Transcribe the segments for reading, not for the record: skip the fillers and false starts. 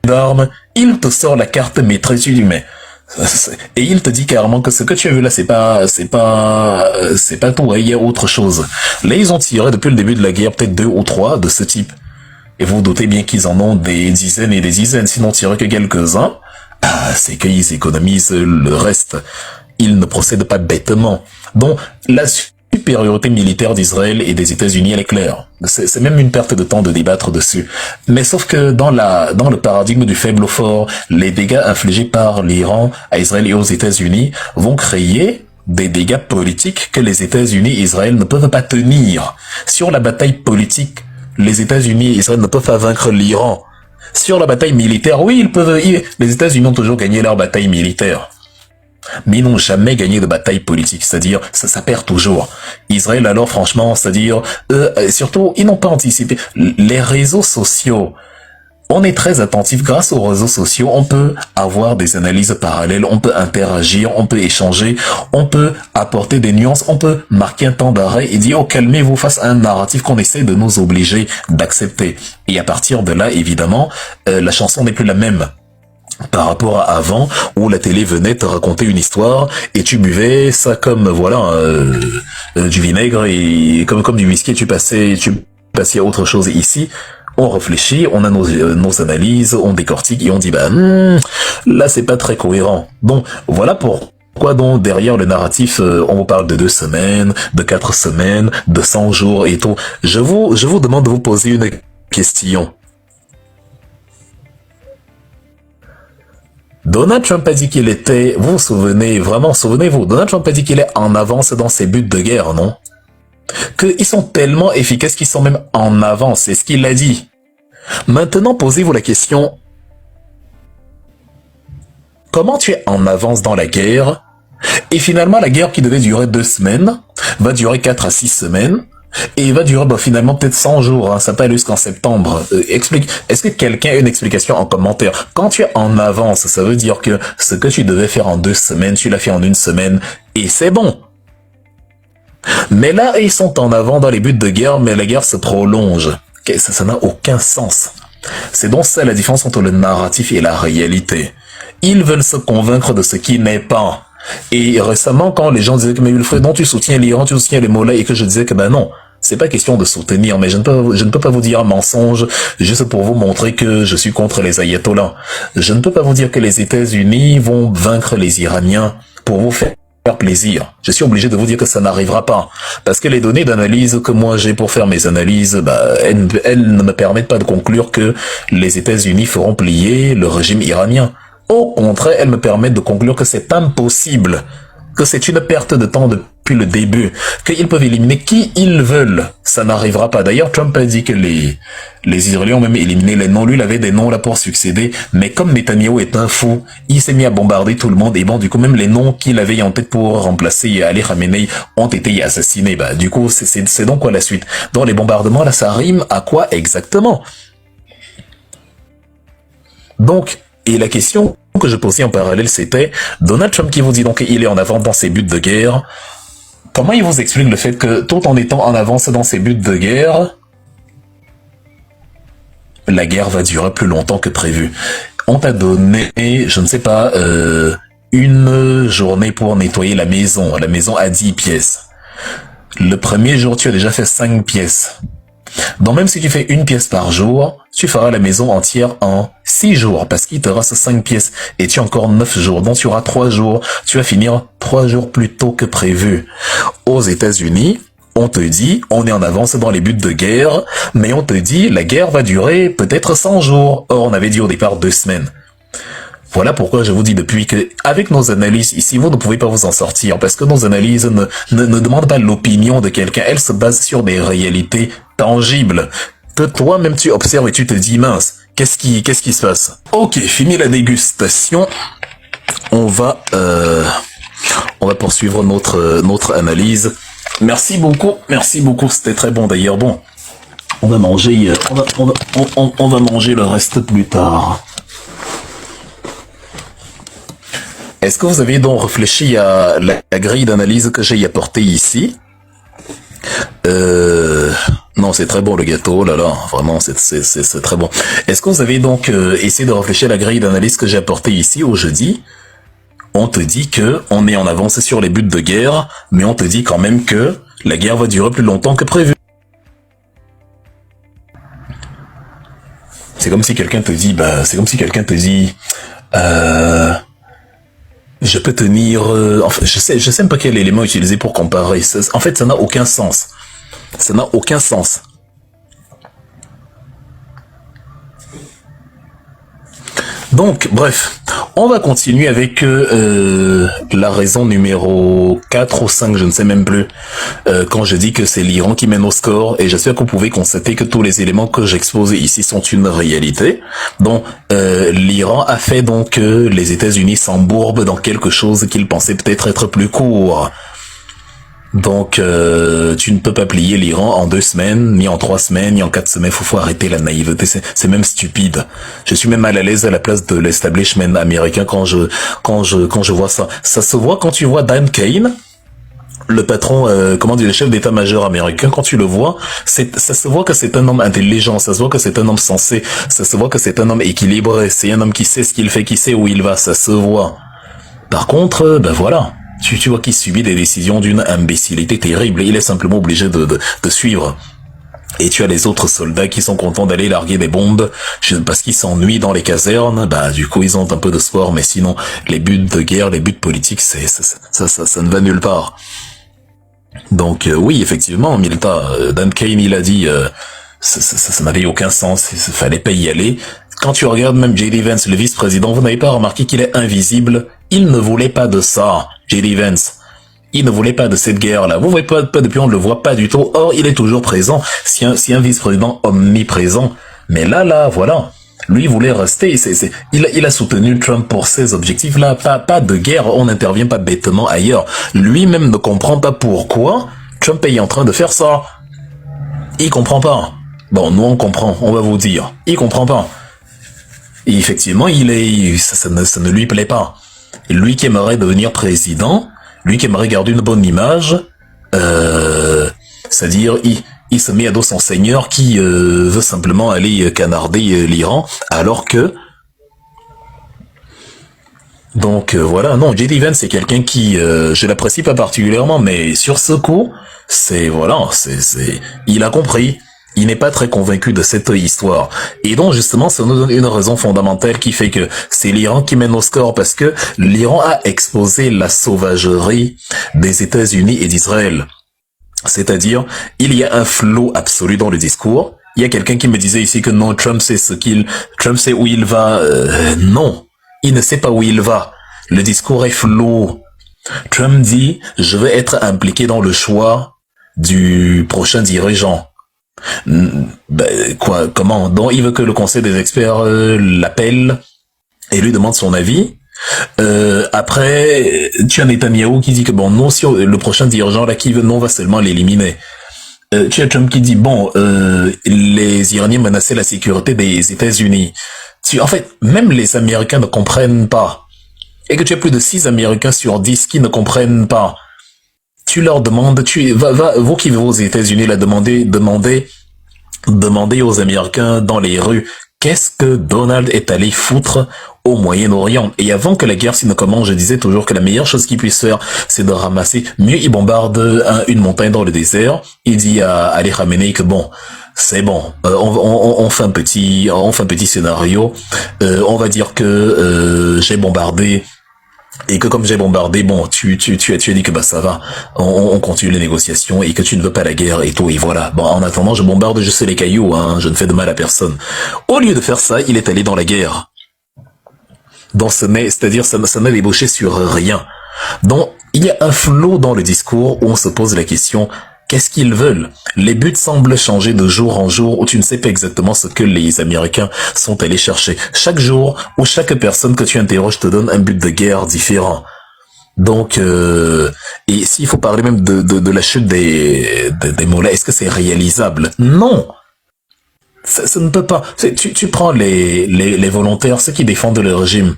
d'armes, il te sort la carte maîtresse, tu dis mais et il te dit carrément que ce que tu as vu là, c'est pas tout, hein, il y a autre chose. Là, ils ont tiré depuis le début de la guerre peut-être 2 ou 3 de ce type. Et vous vous doutez bien qu'ils en ont des dizaines et des dizaines, sinon tiré que quelques-uns. Ah, c'est qu'ils économisent le reste. Ils ne procèdent pas bêtement. Donc, la supériorité militaire d'Israël et des États-Unis, elle est claire. C'est même une perte de temps de débattre dessus. Mais sauf que dans le paradigme du faible au fort, les dégâts infligés par l'Iran à Israël et aux États-Unis vont créer des dégâts politiques que les États-Unis et Israël ne peuvent pas tenir. Sur la bataille politique, les États-Unis et Israël ne peuvent pas vaincre l'Iran. Sur la bataille militaire, oui, les États-Unis ont toujours gagné leur bataille militaire. Mais ils n'ont jamais gagné de bataille politique, c'est-à-dire ça perd toujours. Israël alors franchement, c'est-à-dire surtout ils n'ont pas anticipé les réseaux sociaux. On est très attentif grâce aux réseaux sociaux, on peut avoir des analyses parallèles, on peut interagir, on peut échanger, on peut apporter des nuances, on peut marquer un temps d'arrêt et dire oh calmez-vous face à un narratif qu'on essaie de nous obliger d'accepter. Et à partir de là, évidemment, la chanson n'est plus la même. Par rapport à avant, où la télé venait te raconter une histoire et tu buvais ça comme voilà du vinaigre et comme du whisky, tu passais à autre chose. Ici, on réfléchit, on a nos analyses, on décortique et on dit bah là c'est pas très cohérent. Donc voilà pourquoi donc derrière le narratif on vous parle de 2 semaines, de 4 semaines, de 100 jours et tout. Je vous demande de vous poser une question. Donald Trump a dit qu'il était, vous vous souvenez, vraiment souvenez-vous, Donald Trump a dit qu'il est en avance dans ses buts de guerre, non? Qu'ils sont tellement efficaces qu'ils sont même en avance, c'est ce qu'il a dit. Maintenant, posez-vous la question, comment tu es en avance dans la guerre? Et finalement, la guerre qui devait durer 2 semaines, va durer 4 à 6 semaines, et il va durer finalement peut-être 100 jours, hein, ça peut aller jusqu'en septembre. Explique. Est-ce que quelqu'un a une explication en commentaire? Quand tu es en avance, ça veut dire que ce que tu devais faire en 2 semaines, tu l'as fait en 1 semaine, et c'est bon. Mais là, ils sont en avant dans les buts de guerre, mais la guerre se prolonge. Ça n'a aucun sens. C'est donc ça la différence entre le narratif et la réalité. Ils veulent se convaincre de ce qui n'est pas. Et récemment, quand les gens disaient que mais Wilfred, non, tu soutiens l'Iran, tu soutiens les mollahs, et que je disais que ben non, c'est pas question de soutenir, mais je ne peux pas vous dire un mensonge juste pour vous montrer que je suis contre les ayatollahs. Je ne peux pas vous dire que les États-Unis vont vaincre les Iraniens pour vous faire plaisir. Je suis obligé de vous dire que ça n'arrivera pas. Parce que les données d'analyse que moi j'ai pour faire mes analyses, elles ne me permettent pas de conclure que les États-Unis feront plier le régime iranien. Au contraire, elles me permettent de conclure que c'est impossible, que c'est une perte de temps depuis le début, qu'ils peuvent éliminer qui ils veulent. Ça n'arrivera pas. D'ailleurs, Trump a dit que les Israéliens ont même éliminé les noms. Lui, il avait des noms là pour succéder. Mais comme Netanyahou est un fou, il s'est mis à bombarder tout le monde. Et bon, du coup, même les noms qu'il avait en tête pour remplacer Ali Khamenei ont été assassinés. Du coup, c'est donc quoi la suite? Dans les bombardements, là, ça rime à quoi exactement? Donc, et la question que je posais en parallèle, c'était Donald Trump qui vous dit donc qu'il est en avance dans ses buts de guerre. Comment il vous explique le fait que tout en étant en avance dans ses buts de guerre, la guerre va durer plus longtemps que prévu? On t'a donné, je ne sais pas, une journée pour nettoyer la maison à 10 pièces. Le premier jour, tu as déjà fait 5 pièces. Donc même si tu fais 1 pièce par jour, tu feras la maison entière en 6 jours parce qu'il te reste 5 pièces et tu as encore 9 jours. Donc tu auras 3 jours. Tu vas finir 3 jours plus tôt que prévu. Aux États-Unis, on te dit, on est en avance dans les buts de guerre, mais on te dit, la guerre va durer peut-être 100 jours. Or, on avait dit au départ 2 semaines. Voilà pourquoi je vous dis depuis que, avec nos analyses ici, vous ne pouvez pas vous en sortir parce que nos analyses ne demandent pas l'opinion de quelqu'un. Elles se basent sur des réalités tangibles que toi-même tu observes et tu te dis mince, qu'est-ce qui se passe? Ok, fini la dégustation. On va poursuivre notre analyse. Merci beaucoup, c'était très bon d'ailleurs. Bon, on va manger, on va manger le reste plus tard. Est-ce que vous avez donc réfléchi à la grille d'analyse que j'ai apportée ici? Non, c'est très bon le gâteau, oh là là, vraiment, c'est très bon. Est-ce que vous avez donc essayé de réfléchir à la grille d'analyse que j'ai apportée ici au jeudi? On te dit que on est en avance sur les buts de guerre, mais on te dit quand même que la guerre va durer plus longtemps que prévu. C'est comme si quelqu'un te dit, je peux tenir, enfin, je sais même pas quel élément utiliser pour comparer. En fait, ça n'a aucun sens. Ça n'a aucun sens. Donc, bref, on va continuer avec la raison numéro 4 ou 5, je ne sais même plus, quand je dis que c'est l'Iran qui mène au score, et j'espère que vous pouvez constater que tous les éléments que j'expose ici sont une réalité. Donc, l'Iran a fait donc que les États-Unis s'embourbent dans quelque chose qu'ils pensaient peut-être être plus court. Donc, tu ne peux pas plier l'Iran en 2 semaines, ni en 3 semaines, ni en 4 semaines. Faut arrêter la naïveté. C'est même stupide. Je suis même mal à l'aise à la place de l'establishment américain quand je vois ça. Ça se voit quand tu vois Dan Kane, le patron, le chef d'état-major américain. Quand tu le vois, ça se voit que c'est un homme intelligent. Ça se voit que c'est un homme sensé. Ça se voit que c'est un homme équilibré. C'est un homme qui sait ce qu'il fait, qui sait où il va. Ça se voit. Par contre, ben voilà. Tu vois qu'il subit des décisions d'une imbécilité terrible. Il est simplement obligé de suivre. Et tu as les autres soldats qui sont contents d'aller larguer des bombes parce qu'ils s'ennuient dans les casernes. Bah, du coup, ils ont un peu de sport, mais sinon, les buts de guerre, les buts politiques, ça ne va nulle part. Donc, oui, effectivement, Milta, Dan Kane, il a dit, ça n'avait aucun sens, il fallait pas y aller. Quand tu regardes même J.D. Vance, le vice-président, vous n'avez pas remarqué qu'il est invisible? Il ne voulait pas de ça, J.D. Vance. Il ne voulait pas de cette guerre-là. Vous voyez pas depuis, on ne le voit pas du tout. Or, il est toujours présent. Si un vice-président omniprésent. Mais là, voilà. Lui voulait rester. Il a soutenu Trump pour ses objectifs-là. Pas de guerre. On n'intervient pas bêtement ailleurs. Lui-même ne comprend pas pourquoi Trump est en train de faire ça. Il comprend pas. Bon, nous on comprend. On va vous dire. Il comprend pas. Et effectivement, ça ne lui plaît pas. Lui qui aimerait devenir président, lui qui aimerait garder une bonne image, c'est-à-dire il se met à dos son seigneur qui veut simplement aller canarder l'Iran, alors que donc voilà, non, J.D. Vance c'est quelqu'un qui je l'apprécie pas particulièrement, mais sur ce coup, il a compris. Il n'est pas très convaincu de cette histoire. Et donc, justement, ça nous donne une raison fondamentale qui fait que c'est l'Iran qui mène au score parce que l'Iran a exposé la sauvagerie des États-Unis et d'Israël. C'est-à-dire, il y a un flot absolu dans le discours. Il y a quelqu'un qui me disait ici que non, Trump sait où il va. Non, il ne sait pas où il va. Le discours est flou. Trump dit, je vais être impliqué dans le choix du prochain dirigeant. Comment? Donc il veut que le conseil des experts l'appelle et lui demande son avis. Après, tu as Netanyahou qui dit que bon, non, si le prochain dirigeant là qui veut, non, on va seulement l'éliminer. Tu as Trump qui dit bon, les Iraniens menaçaient la sécurité des États-Unis. En fait, même les Américains ne comprennent pas. Et que tu as plus de 6 Américains sur 10 qui ne comprennent pas. Tu leur demandes, vous qui vivez aux États-Unis, là, demandez aux Américains dans les rues, qu'est-ce que Donald est allé foutre au Moyen-Orient? Et avant que la guerre ne commence, je disais toujours que la meilleure chose qu'il puisse faire, c'est de ramasser. Mieux, il bombarde une montagne dans le désert. Il dit à Ali Khamenei que bon, c'est bon, on fait un petit scénario. On va dire que j'ai bombardé. Et que comme j'ai bombardé, bon, tu as dit que bah ça va, on continue les négociations et que tu ne veux pas la guerre et tout, et voilà. Bon, en attendant, je bombarde juste les cailloux, hein, je ne fais de mal à personne. Au lieu de faire ça, il est allé dans la guerre. Donc c'est-à-dire ça n'a débouché sur rien. Donc il y a un flot dans le discours où on se pose la question, qu'est-ce qu'ils veulent? Les buts semblent changer de jour en jour où tu ne sais pas exactement ce que les Américains sont allés chercher. Chaque jour où chaque personne que tu interroges te donne un but de guerre différent. Donc, et s'il faut parler même de la chute des mollahs, est-ce que c'est réalisable? Non! Ça ne peut pas. Tu prends les volontaires, ceux qui défendent le régime.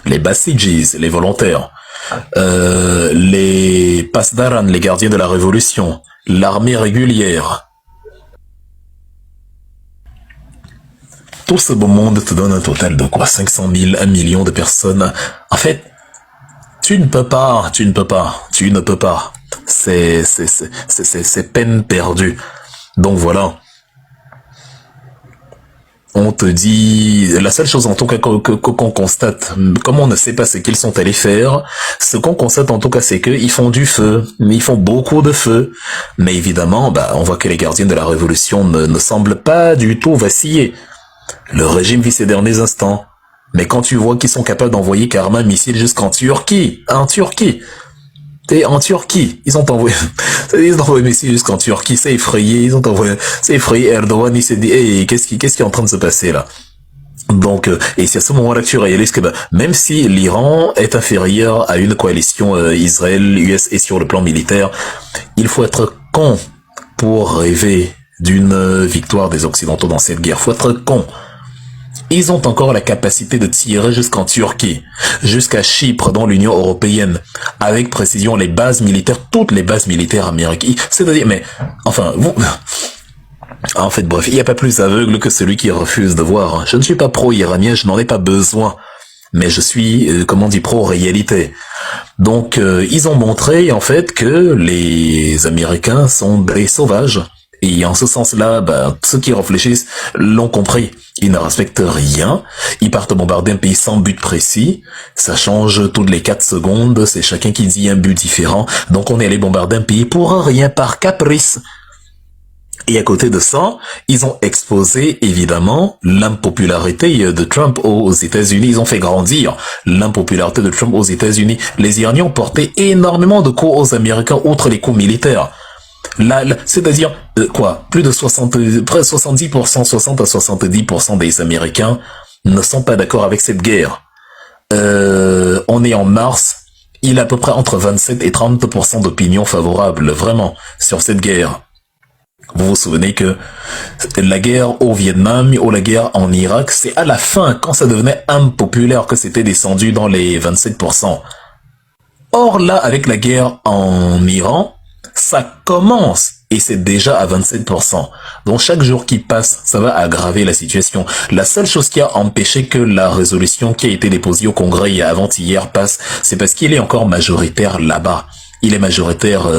Les Basijis, les volontaires. Les Pasdaran, les gardiens de la révolution, l'armée régulière. tout ce beau monde te donne un total de quoi? 500 000, 1 million de personnes. En fait, tu ne peux pas. C'est peine perdue. Donc voilà. On te dit, la seule chose en tout cas qu'on constate, comme on ne sait pas ce qu'ils sont allés faire, ce qu'on constate en tout cas c'est qu'ils font du feu, ils font beaucoup de feu, mais évidemment, on voit que les gardiens de la révolution ne semblent pas du tout vaciller. Le régime vit ses derniers instants, mais quand tu vois qu'ils sont capables d'envoyer carrément un missile jusqu'en Turquie, en Turquie, ils ont envoyé un missile jusqu'en Turquie, c'est effrayé, c'est effrayé, Erdogan, il s'est dit, hey, qu'est-ce qui est en train de se passer là? Donc, et c'est à ce moment-là que tu réalises que, même si l'Iran est inférieur à une coalition Israël-US et sur le plan militaire, il faut être con pour rêver d'une victoire des Occidentaux dans cette guerre. Faut être con. Ils ont encore la capacité de tirer jusqu'en Turquie, jusqu'à Chypre, dans l'Union européenne, avec précision les bases militaires, toutes les bases militaires américaines. C'est-à-dire, mais, enfin, vous... En fait, bref, il n'y a pas plus aveugle que celui qui refuse de voir. Je ne suis pas pro-iranien, je n'en ai pas besoin. Mais je suis, pro-réalité. Donc, ils ont montré, en fait, que les Américains sont des sauvages. Et en ce sens-là, ceux qui réfléchissent l'ont compris. Ils ne respectent rien. Ils partent bombarder un pays sans but précis. Ça change toutes les 4 secondes. C'est chacun qui dit un but différent. Donc on est allé bombarder un pays pour rien, par caprice. Et à côté de ça, ils ont exposé évidemment l'impopularité de Trump aux États-Unis. Ils ont fait grandir l'impopularité de Trump aux États-Unis. Les Iraniens ont porté énormément de coups aux Américains, outre les coups militaires. Là, c'est-à-dire, plus de 70%, 60 à 70% des Américains ne sont pas d'accord avec cette guerre. On est en mars, il y a à peu près entre 27 et 30% d'opinion favorable, vraiment, sur cette guerre. Vous vous souvenez que la guerre au Vietnam ou la guerre en Irak, c'est à la fin, quand ça devenait impopulaire, que c'était descendu dans les 27%. Or là, avec la guerre en Iran, ça commence et c'est déjà à 27%. Donc chaque jour qui passe, ça va aggraver la situation. La seule chose qui a empêché que la résolution qui a été déposée au Congrès avant-hier passe, c'est parce qu'il est encore majoritaire là-bas. Il est majoritaire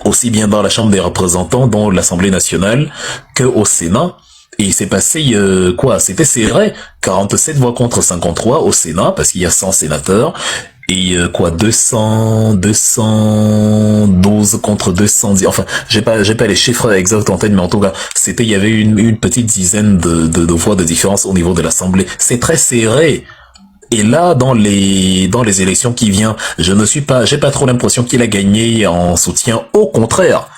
aussi bien dans la Chambre des représentants, dans l'Assemblée nationale, que au Sénat. Et il s'est passé, c'était serré, 47 voix contre 53 au Sénat, parce qu'il y a 100 sénateurs, et 212 contre 210, enfin, j'ai pas les chiffres exacts en tête, mais en tout cas, il y avait une petite dizaine de voix de différence au niveau de l'Assemblée. C'est très serré. Et là, dans les élections qui viennent, j'ai pas trop l'impression qu'il a gagné en soutien. Au contraire.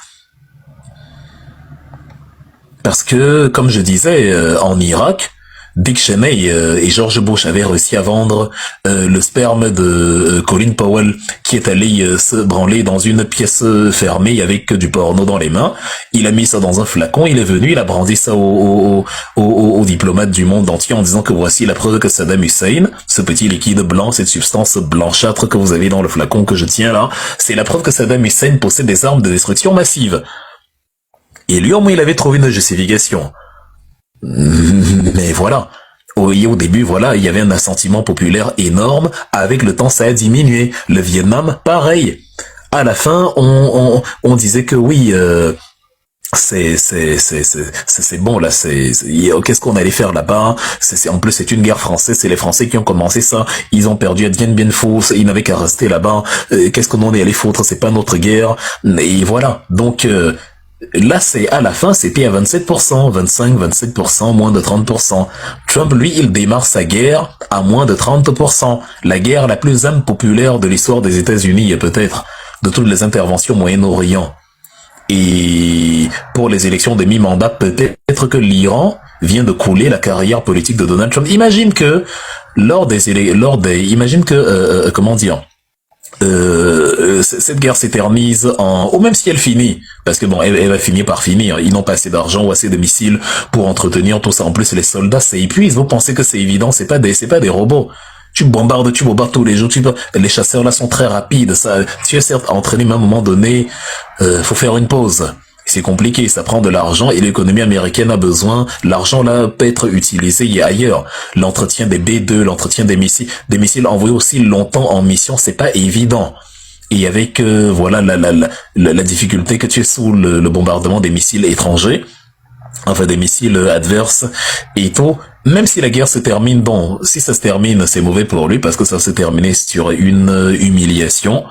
Parce que, comme je disais, en Irak, Dick Cheney et George Bush avaient réussi à vendre le sperme de Colin Powell, qui est allé se branler dans une pièce fermée avec du porno dans les mains. Il a mis ça dans un flacon, il est venu, il a brandi ça aux diplomates du monde entier en disant que voici la preuve que Saddam Hussein, ce petit liquide blanc, cette substance blanchâtre que vous avez dans le flacon que je tiens là, c'est la preuve que Saddam Hussein possède des armes de destruction massive. Et lui, au moins, il avait trouvé une justification. Mais voilà. Au début, voilà, il y avait un assentiment populaire énorme. Avec le temps, ça a diminué. Le Vietnam, pareil. À la fin, on disait que oui, c'est bon là, qu'est-ce qu'on allait faire là-bas? En plus, c'est une guerre française, c'est les Français qui ont commencé ça. Ils ont perdu à Dien Bien Phu, ils n'avaient qu'à rester là-bas. Qu'est-ce qu'on en est allé foutre? C'est pas notre guerre. Et voilà. Donc là, à la fin, c'était à 27%, 25, 27%, moins de 30%. Trump, lui, il démarre sa guerre à moins de 30%. La guerre la plus impopulaire de l'histoire des États-Unis, peut-être, de toutes les interventions au Moyen-Orient. Et pour les élections de mi-mandat, peut-être que l'Iran vient de couler la carrière politique de Donald Trump. Imagine que, cette guerre s'éternise ou même si elle finit, parce que bon, elle va finir par finir, ils n'ont pas assez d'argent ou assez de missiles pour entretenir tout ça. En plus, les soldats s'épuisent. Vous pensez que c'est évident, c'est pas des robots. Tu bombardes tous les jours, les chasseurs là sont très rapides, ça, tu es certes entraîné, mais à un moment donné, faut faire une pause. c'est compliqué, ça prend de l'argent et l'économie américaine a besoin, l'argent là peut être utilisé ailleurs. L'entretien des B2, l'entretien des missiles envoyés aussi longtemps en mission, c'est pas évident. Et avec voilà la difficulté que tu es sous le bombardement des missiles étrangers, enfin des missiles adverses et tout, même si la guerre se termine, bon, si ça se termine, c'est mauvais pour lui parce que ça se termine sur une humiliation.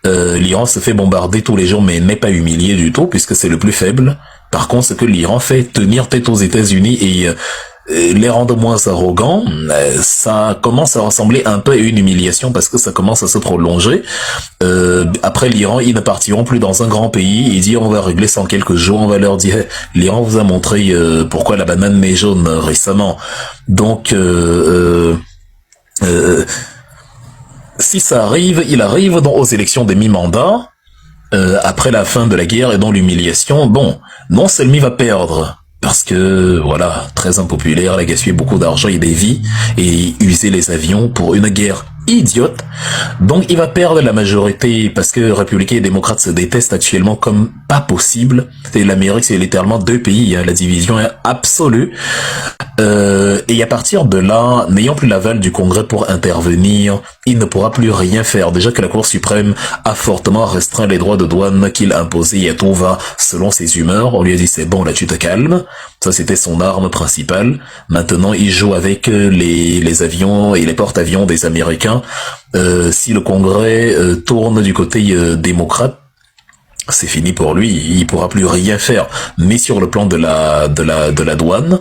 L'Iran se fait bombarder tous les jours mais n'est pas humilié du tout puisque c'est le plus faible. Par contre, ce que l'Iran fait tenir tête aux États-Unis et les rendre moins arrogants, ça commence à ressembler un peu à une humiliation parce que ça commence à se prolonger. Après l'Iran, ils ne partiront plus dans un grand pays et dire on va régler ça en quelques jours, on va leur dire l'Iran vous a montré pourquoi la banane n'est jaune récemment. Donc si ça arrive, il arrive aux élections des mi-mandats, après la fin de la guerre et dans l'humiliation, bon, non seulement il va perdre, parce que, voilà, très impopulaire, il a gaspillé beaucoup d'argent et des vies, et usé les avions pour une guerre idiote. Donc il va perdre la majorité parce que républicains et démocrates se détestent actuellement comme pas possible. Et l'Amérique, c'est littéralement deux pays, hein, la division est absolue. Et à partir de là, n'ayant plus l'aval du Congrès pour intervenir, il ne pourra plus rien faire. Déjà que la Cour suprême a fortement restreint les droits de douane qu'il imposait et tout va selon ses humeurs. On lui a dit c'est bon, là tu te calmes. Ça c'était son arme principale. Maintenant il joue avec les avions et les porte-avions des Américains. Si le Congrès tourne du côté démocrate, c'est fini pour lui, il pourra plus rien faire, ni sur le plan de la douane,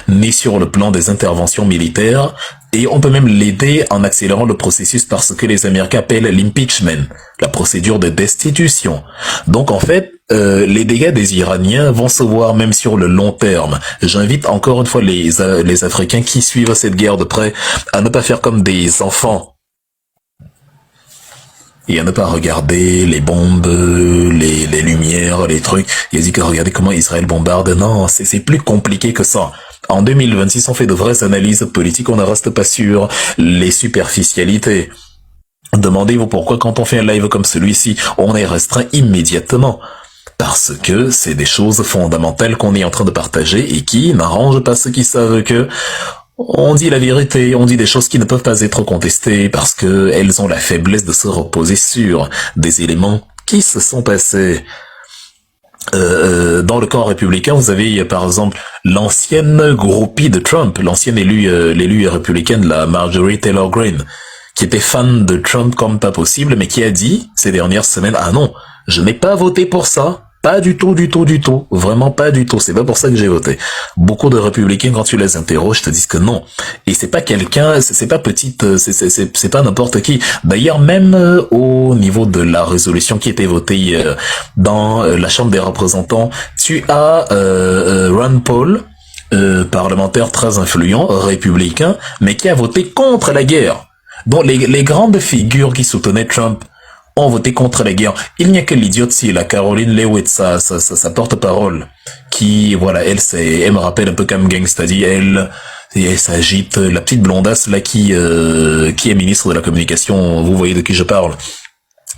ni sur le plan des interventions militaires, et on peut même l'aider en accélérant le processus par ce que les Américains appellent l'impeachment, la procédure de destitution. Donc en fait, les dégâts des Iraniens vont se voir même sur le long terme. J'invite encore une fois les Africains qui suivent cette guerre de près à ne pas faire comme des enfants et à ne pas regarder les bombes, les lumières, les trucs. Il a dit que regardez comment Israël bombarde. Non, c'est plus compliqué que ça. En 2026, on fait de vraies analyses politiques, on ne reste pas sur les superficialités. Demandez-vous pourquoi quand on fait un live comme celui-ci, on est restreint immédiatement. Parce que c'est des choses fondamentales qu'on est en train de partager et qui n'arrangent pas ceux qui savent que on dit la vérité, on dit des choses qui ne peuvent pas être contestées parce que elles ont la faiblesse de se reposer sur des éléments qui se sont passés. Dans le camp républicain, vous avez par exemple l'ancienne groupie de Trump, l'ancienne l'élue républicaine, la Marjorie Taylor Greene, qui était fan de Trump comme pas possible, mais qui a dit ces dernières semaines, ah non, je n'ai pas voté pour ça. Pas du tout, vraiment pas du tout. C'est pas pour ça que j'ai voté. Beaucoup de républicains, quand tu les interroges, te disent que non. Et c'est pas quelqu'un, c'est pas petite, c'est pas n'importe qui. D'ailleurs, même au niveau de la résolution qui était votée dans la Chambre des représentants, tu as Rand Paul, parlementaire très influent, républicain, mais qui a voté contre la guerre. Donc les grandes figures qui soutenaient Trump ont voté contre la guerre. Il n'y a que l'idiote si la Caroline Leavitt, sa porte-parole, qui, voilà, elle me rappelle un peu comme Gangsta dit, elle s'agite, la petite blondasse là qui est ministre de la communication, vous voyez de qui je parle.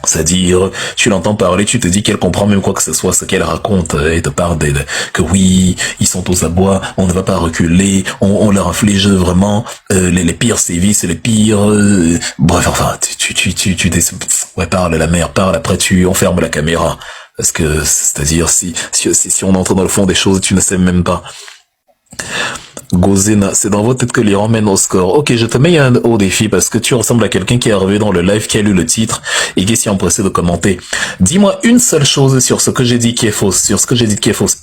C'est-à-dire, tu l'entends parler, tu te dis qu'elle comprend même quoi que ce soit, ce qu'elle raconte, et te parle que oui, ils sont aux abois, on ne va pas reculer, on leur inflige vraiment les pires sévices, les pires... bref, enfin, ouais, parle la mère, parle, après on ferme la caméra. Parce que, c'est-à-dire, si on entre dans le fond des choses, tu ne sais même pas. Gozena, c'est dans votre tête que l'Iran mène au score. Ok, je te mets un haut défi parce que tu ressembles à quelqu'un qui est arrivé dans le live, qui a lu le titre et qui s'est empressé de commenter. Dis-moi une seule chose sur ce que j'ai dit qui est fausse,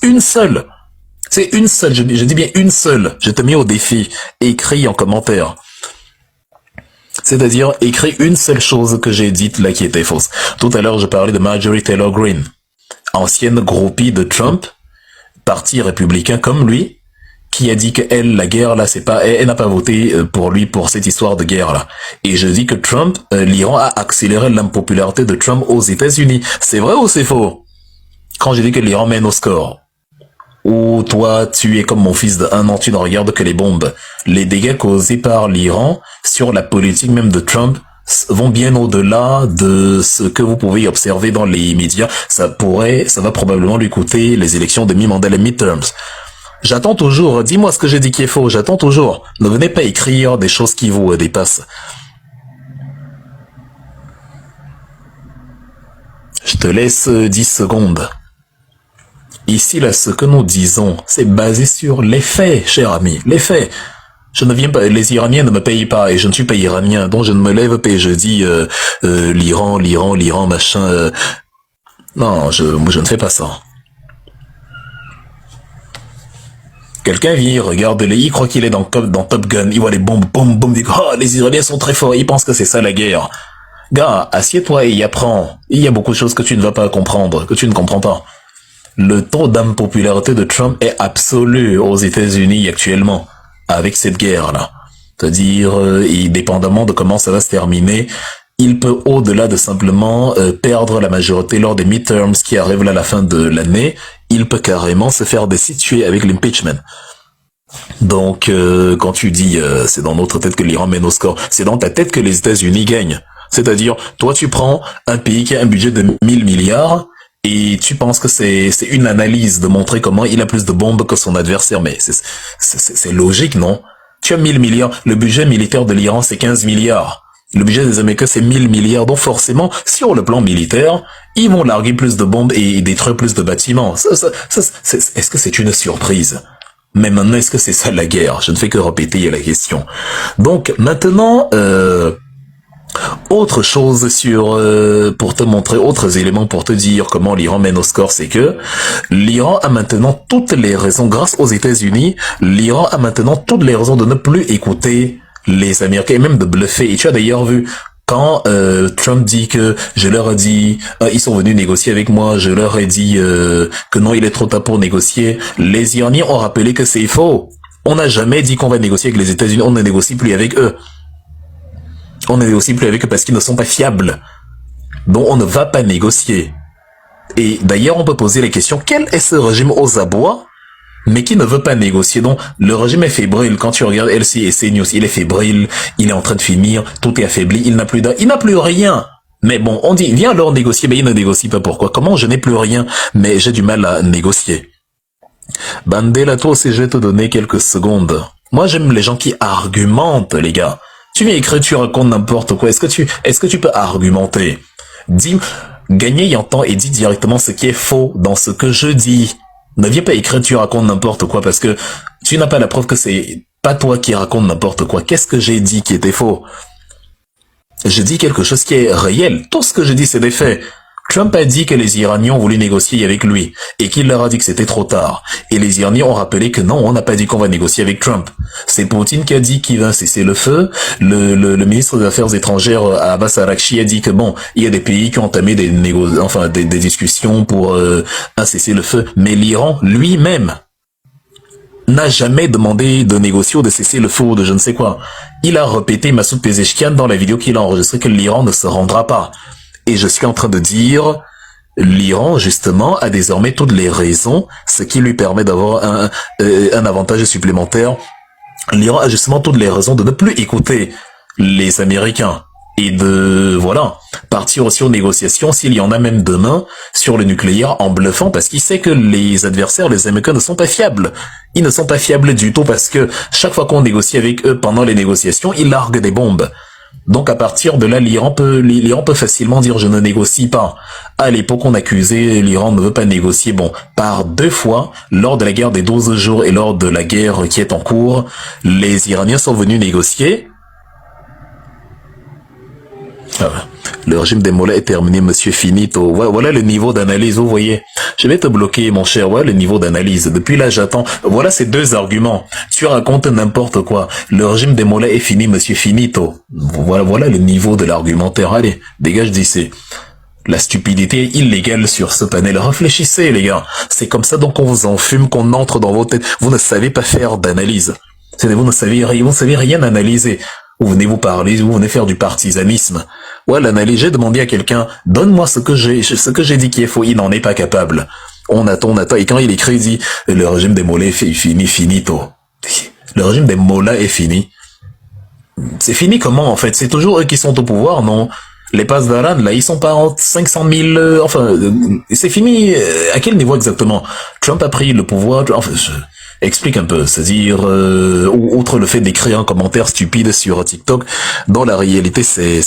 Une seule. C'est une seule, je dis bien une seule. Je te mets au défi. Écris en commentaire. C'est-à-dire, écris une seule chose que j'ai dite là qui était fausse. Tout à l'heure, je parlais de Marjorie Taylor Greene, ancienne groupie de Trump, parti républicain comme lui, qui a dit que elle, la guerre là, c'est pas, elle n'a pas voté pour lui pour cette histoire de guerre là. Et je dis que Trump, l'Iran a accéléré l'impopularité de Trump aux États-Unis. C'est vrai ou c'est faux? Quand j'ai dit que l'Iran mène au score. Ou toi, tu es comme mon fils de 1 an, tu ne regardes que les bombes. Les dégâts causés par l'Iran sur la politique même de Trump vont bien au-delà de ce que vous pouvez observer dans les médias. Ça va probablement lui coûter les élections de mi-mandat, les midterms. J'attends toujours, dis-moi ce que j'ai dit qui est faux, j'attends toujours. Ne venez pas écrire des choses qui vous dépassent. Je te laisse 10 secondes. Ici, là, ce que nous disons, c'est basé sur les faits, cher ami, les faits. Je ne viens pas, les Iraniens ne me payent pas, et je ne suis pas iranien, donc je ne me lève pas et je dis l'Iran, machin. Non, moi je ne fais pas ça. Quelqu'un vient, regarde il croit qu'il est dans Top Gun, il voit les bombes, boum, boum, il dit, oh, les Iraniens sont très forts, il pense que c'est ça la guerre. Gars, assieds-toi et y apprends. Il y a beaucoup de choses que tu ne vas pas comprendre, que tu ne comprends pas. Le taux d'impopularité de Trump est absolu aux États-Unis actuellement, avec cette guerre-là. C'est-à-dire, dépendamment de comment ça va se terminer, il peut, au-delà de simplement perdre la majorité lors des midterms qui arrivent à la fin de l'année, il peut carrément se faire destituer avec l'impeachment. Donc, quand tu dis c'est dans notre tête que l'Iran mène au score, c'est dans ta tête que les États-Unis gagnent. C'est-à-dire, toi tu prends un pays qui a un budget de 1000 milliards et tu penses que c'est une analyse de montrer comment il a plus de bombes que son adversaire. Mais c'est logique, non? Tu as 1000 milliards, le budget militaire de l'Iran c'est 15 milliards. Le budget des Américains c'est 1000 milliards. Donc forcément, sur le plan militaire, ils vont larguer plus de bombes et détruire plus de bâtiments. Est-ce que c'est une surprise? Mais maintenant, est-ce que c'est ça la guerre? Je ne fais que répéter la question. Donc maintenant... autre chose pour te montrer, autres éléments pour te dire comment l'Iran mène au score, c'est que l'Iran a maintenant toutes les raisons, grâce aux États-Unis, l'Iran a maintenant toutes les raisons de ne plus écouter les Américains et même de bluffer. Et tu as d'ailleurs vu, quand Trump dit que je leur ai dit, ils sont venus négocier avec moi, je leur ai dit que non, il est trop tard pour négocier, les Iraniens ont rappelé que c'est faux. On n'a jamais dit qu'on va négocier avec les États-Unis, on ne négocie plus avec eux. On ne négocie plus avec eux parce qu'ils ne sont pas fiables. Donc on ne va pas négocier. Et d'ailleurs, on peut poser la question, quel est ce régime aux abois, mais qui ne veut pas négocier? Donc le régime est fébrile. Quand tu regardes LC et CNews, il est fébrile, il est en train de finir, tout est affaibli, il n'a plus rien. Mais bon, on dit, viens alors négocier, mais il ne négocie pas. Pourquoi? Comment? Je n'ai plus rien, mais j'ai du mal à négocier. Bandela, toi aussi, je vais te donner quelques secondes. Moi, j'aime les gens qui argumentent, les gars. Tu viens écrire, tu racontes n'importe quoi. Est-ce que tu peux argumenter? Dis, gagnez y entend et dis directement ce qui est faux dans ce que je dis. Ne viens pas écrire, tu racontes n'importe quoi parce que tu n'as pas la preuve que c'est pas toi qui raconte n'importe quoi. Qu'est-ce que j'ai dit qui était faux? Je dis quelque chose qui est réel. Tout ce que je dis, c'est des faits. Trump a dit que les Iraniens ont voulu négocier avec lui et qu'il leur a dit que c'était trop tard. Et les Iraniens ont rappelé que non, on n'a pas dit qu'on va négocier avec Trump. C'est Poutine qui a dit qu'il va cesser le feu. Le ministre des Affaires étrangères, Abbas Araghchi, a dit que bon, il y a des pays qui ont entamé des discussions pour un cesser le feu. Mais l'Iran lui-même n'a jamais demandé de négocier ou de cesser le feu ou de je ne sais quoi. Il a répété, Massoud Pezeshkian, dans la vidéo qu'il a enregistrée, que l'Iran ne se rendra pas. Et je suis en train de dire, l'Iran, justement, a désormais toutes les raisons, ce qui lui permet d'avoir un avantage supplémentaire. L'Iran a justement toutes les raisons de ne plus écouter les Américains et de, voilà, partir aussi aux négociations, s'il y en a même demain, sur le nucléaire en bluffant, parce qu'il sait que les adversaires, les Américains, ne sont pas fiables. Ils ne sont pas fiables du tout parce que chaque fois qu'on négocie avec eux pendant les négociations, ils larguent des bombes. Donc à partir de là, l'Iran peut facilement dire je ne négocie pas. À l'époque, on accusait l'Iran ne veut pas négocier. Bon, par 2 fois, lors de la guerre des 12 jours et lors de la guerre qui est en cours, les Iraniens sont venus négocier. Le régime des mollahs est terminé, monsieur Finito. Voilà le niveau d'analyse, vous voyez. Je vais te bloquer, mon cher. Voilà le niveau d'analyse. Depuis là, j'attends. Voilà ces 2 arguments. Tu racontes n'importe quoi. Le régime des mollahs est fini, monsieur Finito. Voilà le niveau de l'argumentaire. Allez, dégage d'ici. La stupidité est illégale sur ce panel. Réfléchissez, les gars. C'est comme ça donc qu'on vous enfume, qu'on entre dans vos têtes. Vous ne savez pas faire d'analyse. Vous ne savez rien analyser. Vous venez vous parler, vous venez faire du partisanisme. Ouais, l'analyse, j'ai demandé à quelqu'un, donne-moi ce que j'ai dit qui est faux, il n'en est pas capable. On attend, et quand il écrit, il dit, le régime des mollahs est fini, finito. Le régime des mollahs est fini. C'est fini comment en fait? C'est toujours eux qui sont au pouvoir, non? Les passes d'Aran, là, ils sont pas en 500 000... c'est fini. À quel niveau exactement? Trump a pris le pouvoir... Enfin, explique un peu. C'est-à-dire, outre le fait d'écrire un commentaire stupide sur TikTok, dans la réalité, c'est...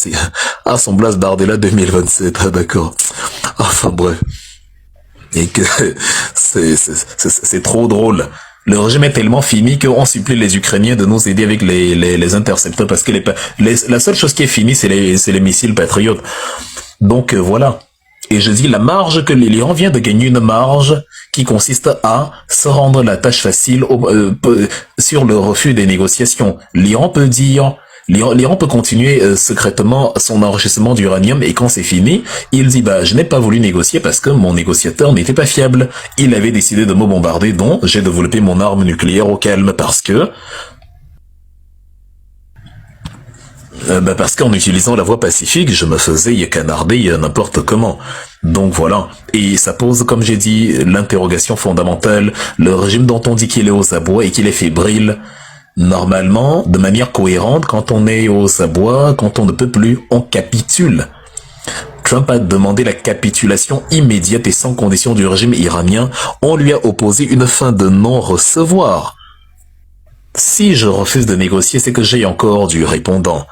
Ah, son Blas Bardella 2027, ah d'accord. Enfin bref. Et que c'est trop drôle. Le régime est tellement fini qu'on supplie les Ukrainiens de nous aider avec les intercepteurs parce que la seule chose qui est finie, c'est les missiles patriotes. Donc voilà. Et je dis la marge que l'Iran vient de gagner, une marge qui consiste à se rendre la tâche facile sur le refus des négociations. L'Iran peut continuer secrètement son enrichissement d'uranium et quand c'est fini, il dit bah je n'ai pas voulu négocier parce que mon négociateur n'était pas fiable. Il avait décidé de me bombarder, donc j'ai développé mon arme nucléaire au calme parce qu'en utilisant la voie pacifique, je me faisais canarder n'importe comment. Donc voilà. Et ça pose, comme j'ai dit, l'interrogation fondamentale. Le régime dont on dit qu'il est aux abois et qu'il est fébrile, normalement, de manière cohérente, quand on est aux abois, quand on ne peut plus, on capitule. Trump a demandé la capitulation immédiate et sans condition du régime iranien. On lui a opposé une fin de non-recevoir. Si je refuse de négocier, c'est que j'ai encore du répondant.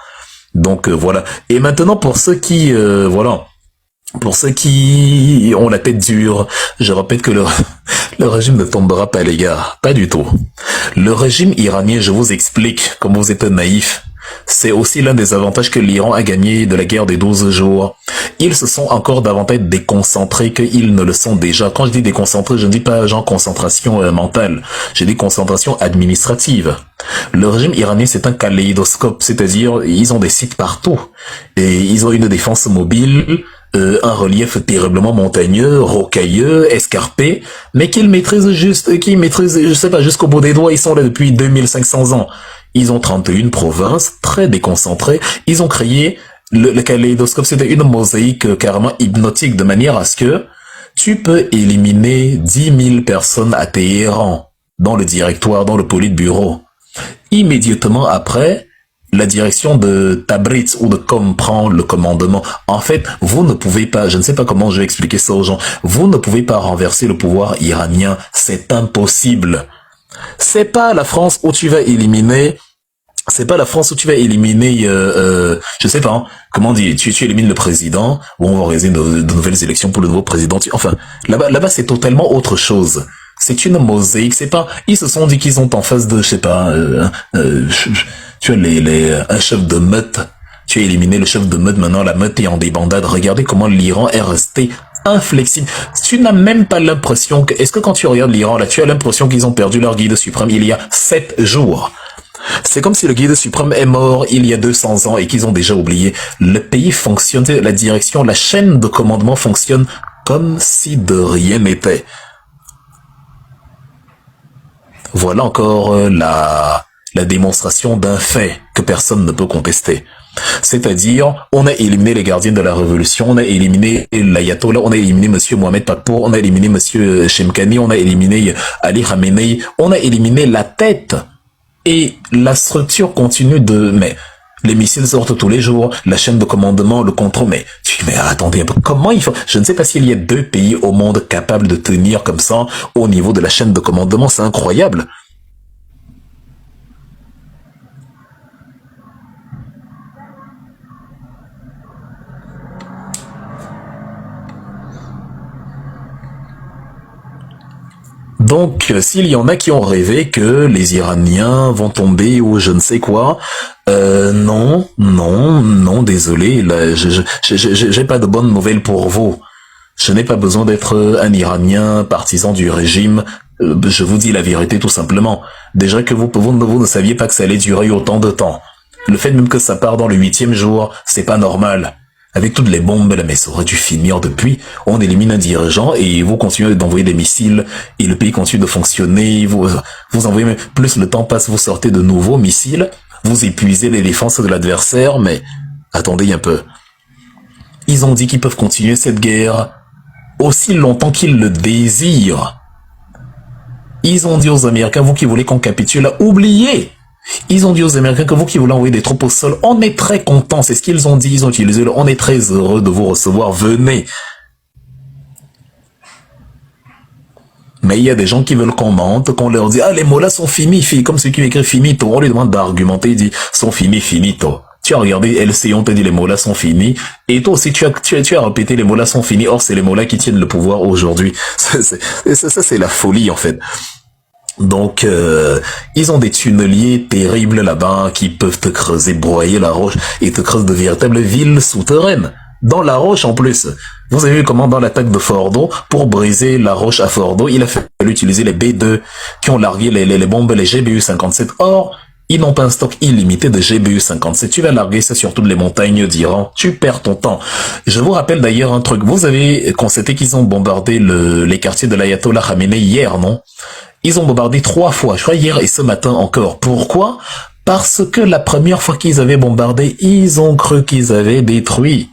Donc voilà. Et maintenant pour ceux qui pour ceux qui ont la tête dure, je répète que le régime ne tombera pas les gars, pas du tout. Le régime iranien, je vous explique, comme vous êtes naïf, c'est aussi l'un des avantages que l'Iran a gagné de la guerre des 12 jours. Ils se sont encore davantage déconcentrés qu'ils ne le sont déjà. Quand je dis déconcentrés, je ne dis pas genre concentration mentale, je dis concentration administrative. Le régime iranien, c'est un kaléidoscope, c'est-à-dire ils ont des sites partout et ils ont une défense mobile, un relief terriblement montagneux, rocailleux, escarpé, mais qu'ils maîtrisent je sais pas, jusqu'au bout des doigts. Ils sont là depuis 2500 ans. Ils ont 31 provinces, très déconcentrées. Ils ont créé le kaléidoscope, c'était une mosaïque carrément hypnotique, de manière à ce que tu peux éliminer 10 000 personnes à Téhéran, dans le directoire, dans le politburo. Immédiatement après, la direction de Tabriz ou de Qom prend le commandement. En fait, vous ne pouvez pas, je ne sais pas comment je vais expliquer ça aux gens, vous ne pouvez pas renverser le pouvoir iranien, c'est impossible. C'est pas la France où tu vas éliminer, je sais pas, hein, comment dire, tu élimines le président, ou on va organiser de nouvelles élections pour le nouveau président. Enfin, là-bas, c'est totalement autre chose. C'est une mosaïque, c'est pas, ils se sont dit qu'ils ont en face de, je sais pas, tu as un chef de meute, tu as éliminé le chef de meute, maintenant la meute est en débandade. Regardez comment l'Iran est resté inflexible. Tu n'as même pas l'impression que, est-ce que quand tu regardes l'Iran, là, tu as l'impression qu'ils ont perdu leur guide suprême il y a 7 jours. C'est comme si le guide suprême est mort il y a 200 ans et qu'ils ont déjà oublié. Le pays fonctionne, la direction, la chaîne de commandement fonctionne comme si de rien n'était. Voilà encore la démonstration d'un fait que personne ne peut contester. C'est-à-dire, on a éliminé les gardiens de la révolution, on a éliminé l'ayatollah, on a éliminé monsieur Mohamed Pakpour, on a éliminé monsieur Shemkhani, on a éliminé Ali Khamenei, on a éliminé la tête. Et la structure continue mais les missiles sortent tous les jours, la chaîne de commandement, le contrôle, mais attendez un peu, comment il faut, je ne sais pas s'il y a 2 pays au monde capables de tenir comme ça au niveau de la chaîne de commandement, c'est incroyable. Donc, s'il y en a qui ont rêvé que les Iraniens vont tomber ou je ne sais quoi, non, désolé, là, j'ai pas de bonnes nouvelles pour vous. Je n'ai pas besoin d'être un Iranien partisan du régime. Je vous dis la vérité tout simplement. Déjà que vous ne saviez pas que ça allait durer autant de temps. Le fait même que ça part dans le 8e jour, c'est pas normal. Avec toutes les bombes, mais ça aurait dû finir depuis. On élimine un dirigeant et vous continuez d'envoyer des missiles et le pays continue de fonctionner. Vous envoyez, plus le temps passe, vous sortez de nouveaux missiles. Vous épuisez les défenses de l'adversaire, mais attendez un peu. Ils ont dit qu'ils peuvent continuer cette guerre aussi longtemps qu'ils le désirent. Ils ont dit aux Américains, vous qui voulez qu'on capitule, oubliez. Ils ont dit aux Américains que vous qui voulez envoyer des troupes au sol, on est très contents, c'est ce qu'ils ont dit, ils ont utilisé le on est très heureux de vous recevoir, venez. Mais il y a des gens qui veulent qu'on mente, qu'on leur dit, ah, les mots là sont finis, comme celui qui écrit finito. On lui demande d'argumenter, il dit, sont finis, finito. Tu as regardé LCI, on te dit les mots là sont finis. Et toi aussi, tu as répété les mots là sont finis. Or, c'est les mots là qui tiennent le pouvoir aujourd'hui. Ça, c'est la folie, en fait. Donc, ils ont des tunneliers terribles là-bas qui peuvent te creuser, broyer la roche et te creusent de véritables villes souterraines. Dans la roche en plus. Vous avez vu comment dans l'attaque de Fordo, pour briser la roche à Fordo, il a fallu utiliser les B2 qui ont largué les bombes, les GBU-57. Or, ils n'ont pas un stock illimité de GBU-57. Tu vas larguer ça sur toutes les montagnes d'Iran. Tu perds ton temps. Je vous rappelle d'ailleurs un truc. Vous avez constaté qu'ils ont bombardé les quartiers de l'Ayatollah Khamenei hier, non? Ils ont bombardé 3 fois, je crois hier et ce matin encore. Pourquoi? Parce que la première fois qu'ils avaient bombardé, ils ont cru qu'ils avaient détruit.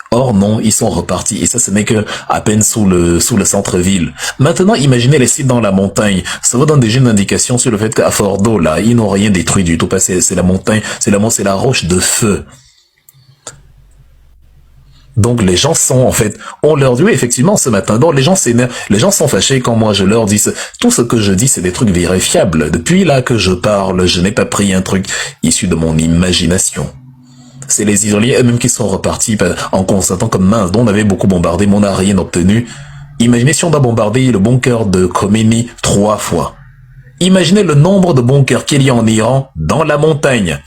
Or non, ils sont repartis. Et ça, ce n'est que à peine sous le centre-ville. Maintenant, imaginez les sites dans la montagne. Ça vous donne déjà une indication sur le fait qu'à Fordo, là, ils n'ont rien détruit du tout. C'est la montagne, c'est la roche de feu. Donc les gens sont, en fait, on leur dit, oui, effectivement, ce matin, donc les gens sont fâchés quand moi je leur dis, tout ce que je dis, c'est des trucs vérifiables. Depuis là que je parle, je n'ai pas pris un truc issu de mon imagination. C'est les Israéliens eux-mêmes qui sont repartis en constatant comme mince, dont on avait beaucoup bombardé, mais on n'a rien obtenu. Imaginez si on a bombardé le bunker de Khomeini 3 fois. Imaginez le nombre de bunkers qu'il y a en Iran dans la montagne.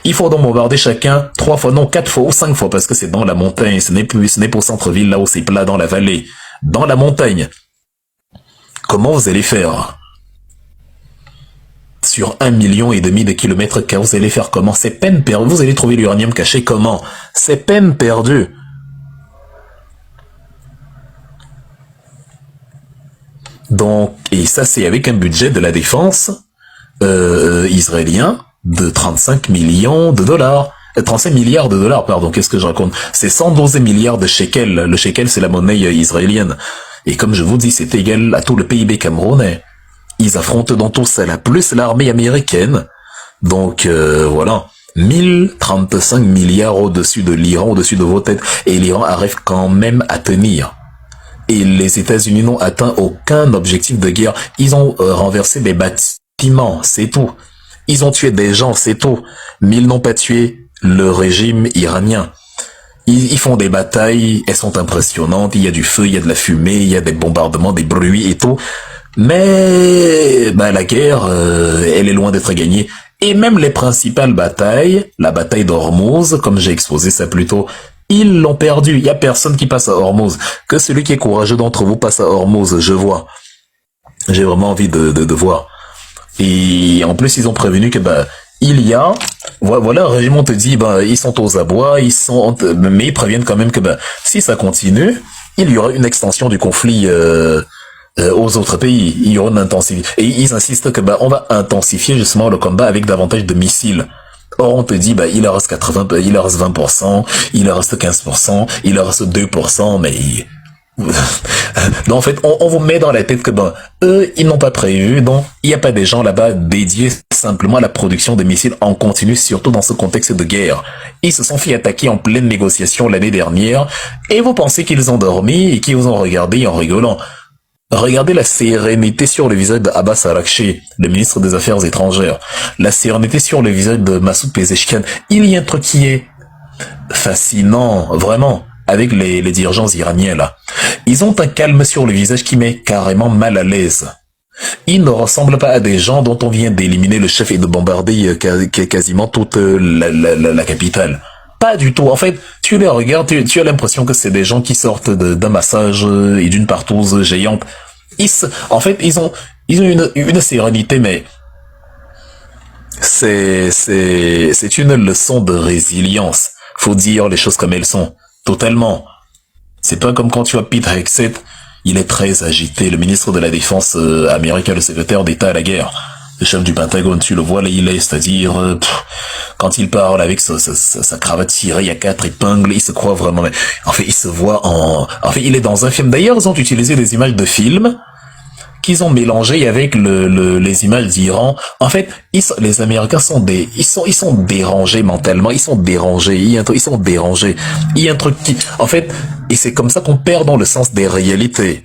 Il faut donc bombarder chacun 3 fois, non 4 fois ou 5 fois, parce que c'est dans la montagne, ce n'est pas au centre-ville, là où c'est plat, dans la vallée. Dans la montagne. Comment vous allez faire? Sur 1,5 million de kilomètres carrés, vous allez faire comment? C'est peine perdue. Vous allez trouver l'uranium caché comment? C'est peine perdue. Donc, et ça c'est avec un budget de la défense israélien de 35 millions de dollars. 35 milliards de dollars, pardon, qu'est-ce que je raconte? C'est 112 milliards de shekels. Le shekel, c'est la monnaie israélienne. Et comme je vous dis, c'est égal à tout le PIB camerounais. Ils affrontent dans tout ça, là, plus l'armée américaine. Donc, voilà. 1035 milliards au-dessus de l'Iran, au-dessus de vos têtes. Et l'Iran arrive quand même à tenir. Et les États-Unis n'ont atteint aucun objectif de guerre. Ils ont renversé des bâtiments, c'est tout. Ils ont tué des gens, c'est tout. Mais ils n'ont pas tué le régime iranien. Ils font des batailles, elles sont impressionnantes. Il y a du feu, il y a de la fumée, il y a des bombardements, des bruits et tout. Mais la guerre, elle est loin d'être gagnée. Et même les principales batailles, la bataille d'Ormuz, comme j'ai exposé ça plus tôt, ils l'ont perdu. Il y a personne qui passe à Ormuz. Que celui qui est courageux d'entre vous passe à Ormuz, je vois. J'ai vraiment envie de voir. Et en plus, ils ont prévenu que il y a, voilà, le régime te dit, ils sont aux abois, mais ils préviennent quand même que si ça continue, il y aura une extension du conflit aux autres pays. Il y aura une intensification. Et ils insistent que on va intensifier justement le combat avec davantage de missiles. Or, on te dit, il leur reste 80, il leur reste 20%, il leur reste 15%, il leur reste 2%, mais donc, en fait, on vous met dans la tête que, eux, ils n'ont pas prévu, donc, il n'y a pas des gens là-bas dédiés simplement à la production de missiles en continu, surtout dans ce contexte de guerre. Ils se sont fait attaquer en pleine négociation l'année dernière, et vous pensez qu'ils ont dormi et qu'ils vous ont regardé en rigolant. Regardez la sérénité sur le visage de Abbas Araghchi, le ministre des Affaires étrangères. La sérénité sur le visage de Massoud Pezeshkian. Il y a un truc qui est fascinant, vraiment, avec les dirigeants iraniens, là. Ils ont un calme sur le visage qui met carrément mal à l'aise. Ils ne ressemblent pas à des gens dont on vient d'éliminer le chef et de bombarder quasiment toute la capitale. Pas du tout. En fait, tu les regardes, tu as l'impression que c'est des gens qui sortent d'un massage et d'une partouze géante. En fait, ils ont une sérénité, mais c'est une leçon de résilience. Faut dire les choses comme elles sont. Totalement. C'est pas comme quand tu as Pete Hegseth, il est très agité, le ministre de la Défense américain, le secrétaire d'État à la guerre. Le chef du Pentagone, tu le vois là, il est, c'est-à-dire, quand il parle avec sa cravate tirée, il y a 4 épingles, il se croit vraiment, mais en fait, il se voit en fait, il est dans un film. D'ailleurs, ils ont utilisé des images de films qu'ils ont mélangé avec les images d'Iran. En fait, les Américains sont ils sont dérangés mentalement, ils sont dérangés, ils sont dérangés. Il y a un truc qui, en fait, et c'est comme ça qu'on perd dans le sens des réalités.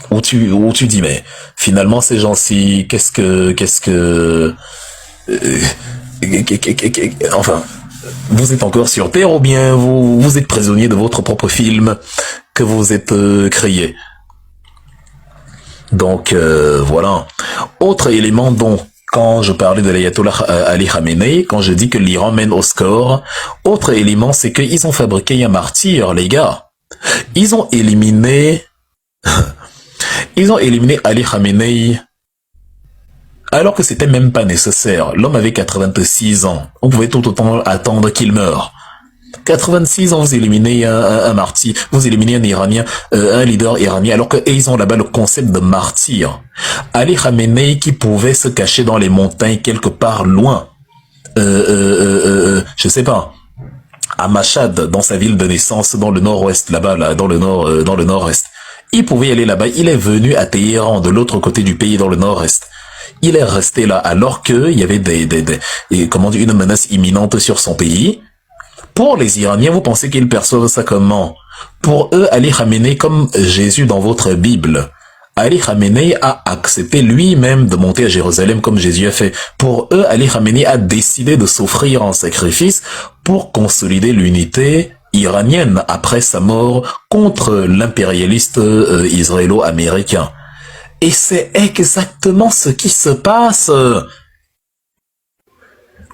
Où tu dis, mais finalement, ces gens-ci, enfin, vous êtes encore sur Terre ou bien vous êtes prisonnier de votre propre film que vous êtes créé. Donc, voilà. Autre élément dont, quand je parlais de l'ayatollah Ali Khamenei, quand je dis que l'Iran mène au score, autre élément, c'est qu'ils ont fabriqué un martyr, les gars. Ils ont éliminé Ali Khamenei alors que c'était même pas nécessaire. L'homme avait 86 ans. On pouvait tout autant attendre qu'il meure. 86 ans, vous éliminez un martyr, vous éliminez un Iranien, un leader iranien, alors qu'ils ont là-bas le concept de martyr. Ali Khamenei qui pouvait se cacher dans les montagnes quelque part loin, je sais pas, à Mashhad, dans sa ville de naissance, dans le nord-ouest, là, dans le nord-est. Il pouvait aller là-bas. Il est venu à Téhéran, de l'autre côté du pays, dans le nord-est. Il est resté là, alors qu'il y avait une menace imminente sur son pays. Pour les Iraniens, vous pensez qu'ils perçoivent ça comment? Pour eux, Ali Khamenei, comme Jésus dans votre Bible, Ali Khamenei a accepté lui-même de monter à Jérusalem comme Jésus a fait. Pour eux, Ali Khamenei a décidé de s'offrir en sacrifice pour consolider l'unité iranienne après sa mort contre l'impérialiste israélo-américain. Et c'est exactement ce qui se passe.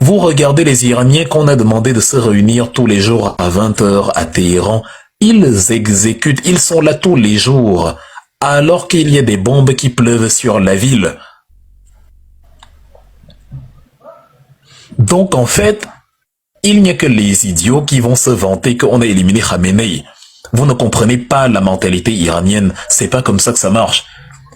Vous regardez les Iraniens qu'on a demandé de se réunir tous les jours à 20h à Téhéran. Ils exécutent, ils sont là tous les jours, alors qu'il y a des bombes qui pleuvent sur la ville. Donc en fait, il n'y a que les idiots qui vont se vanter qu'on a éliminé Khamenei. Vous ne comprenez pas la mentalité iranienne, c'est pas comme ça que ça marche.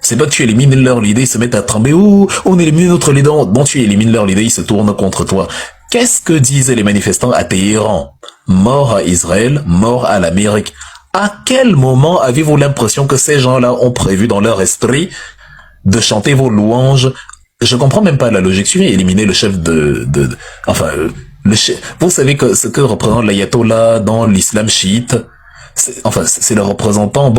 C'est pas que tu élimines leur leader, ils se mettent à trembler. Ouh, on élimine notre leader. Non, tu élimines leur leader, ils se tournent contre toi. Qu'est-ce que disaient les manifestants à Téhéran? Mort à Israël, mort à l'Amérique. À quel moment avez-vous l'impression que ces gens-là ont prévu dans leur esprit de chanter vos louanges? Je comprends même pas la logique. Tu viens éliminer le chef vous savez que ce que représente l'ayatollah dans l'islam chiite, c'est le représentant,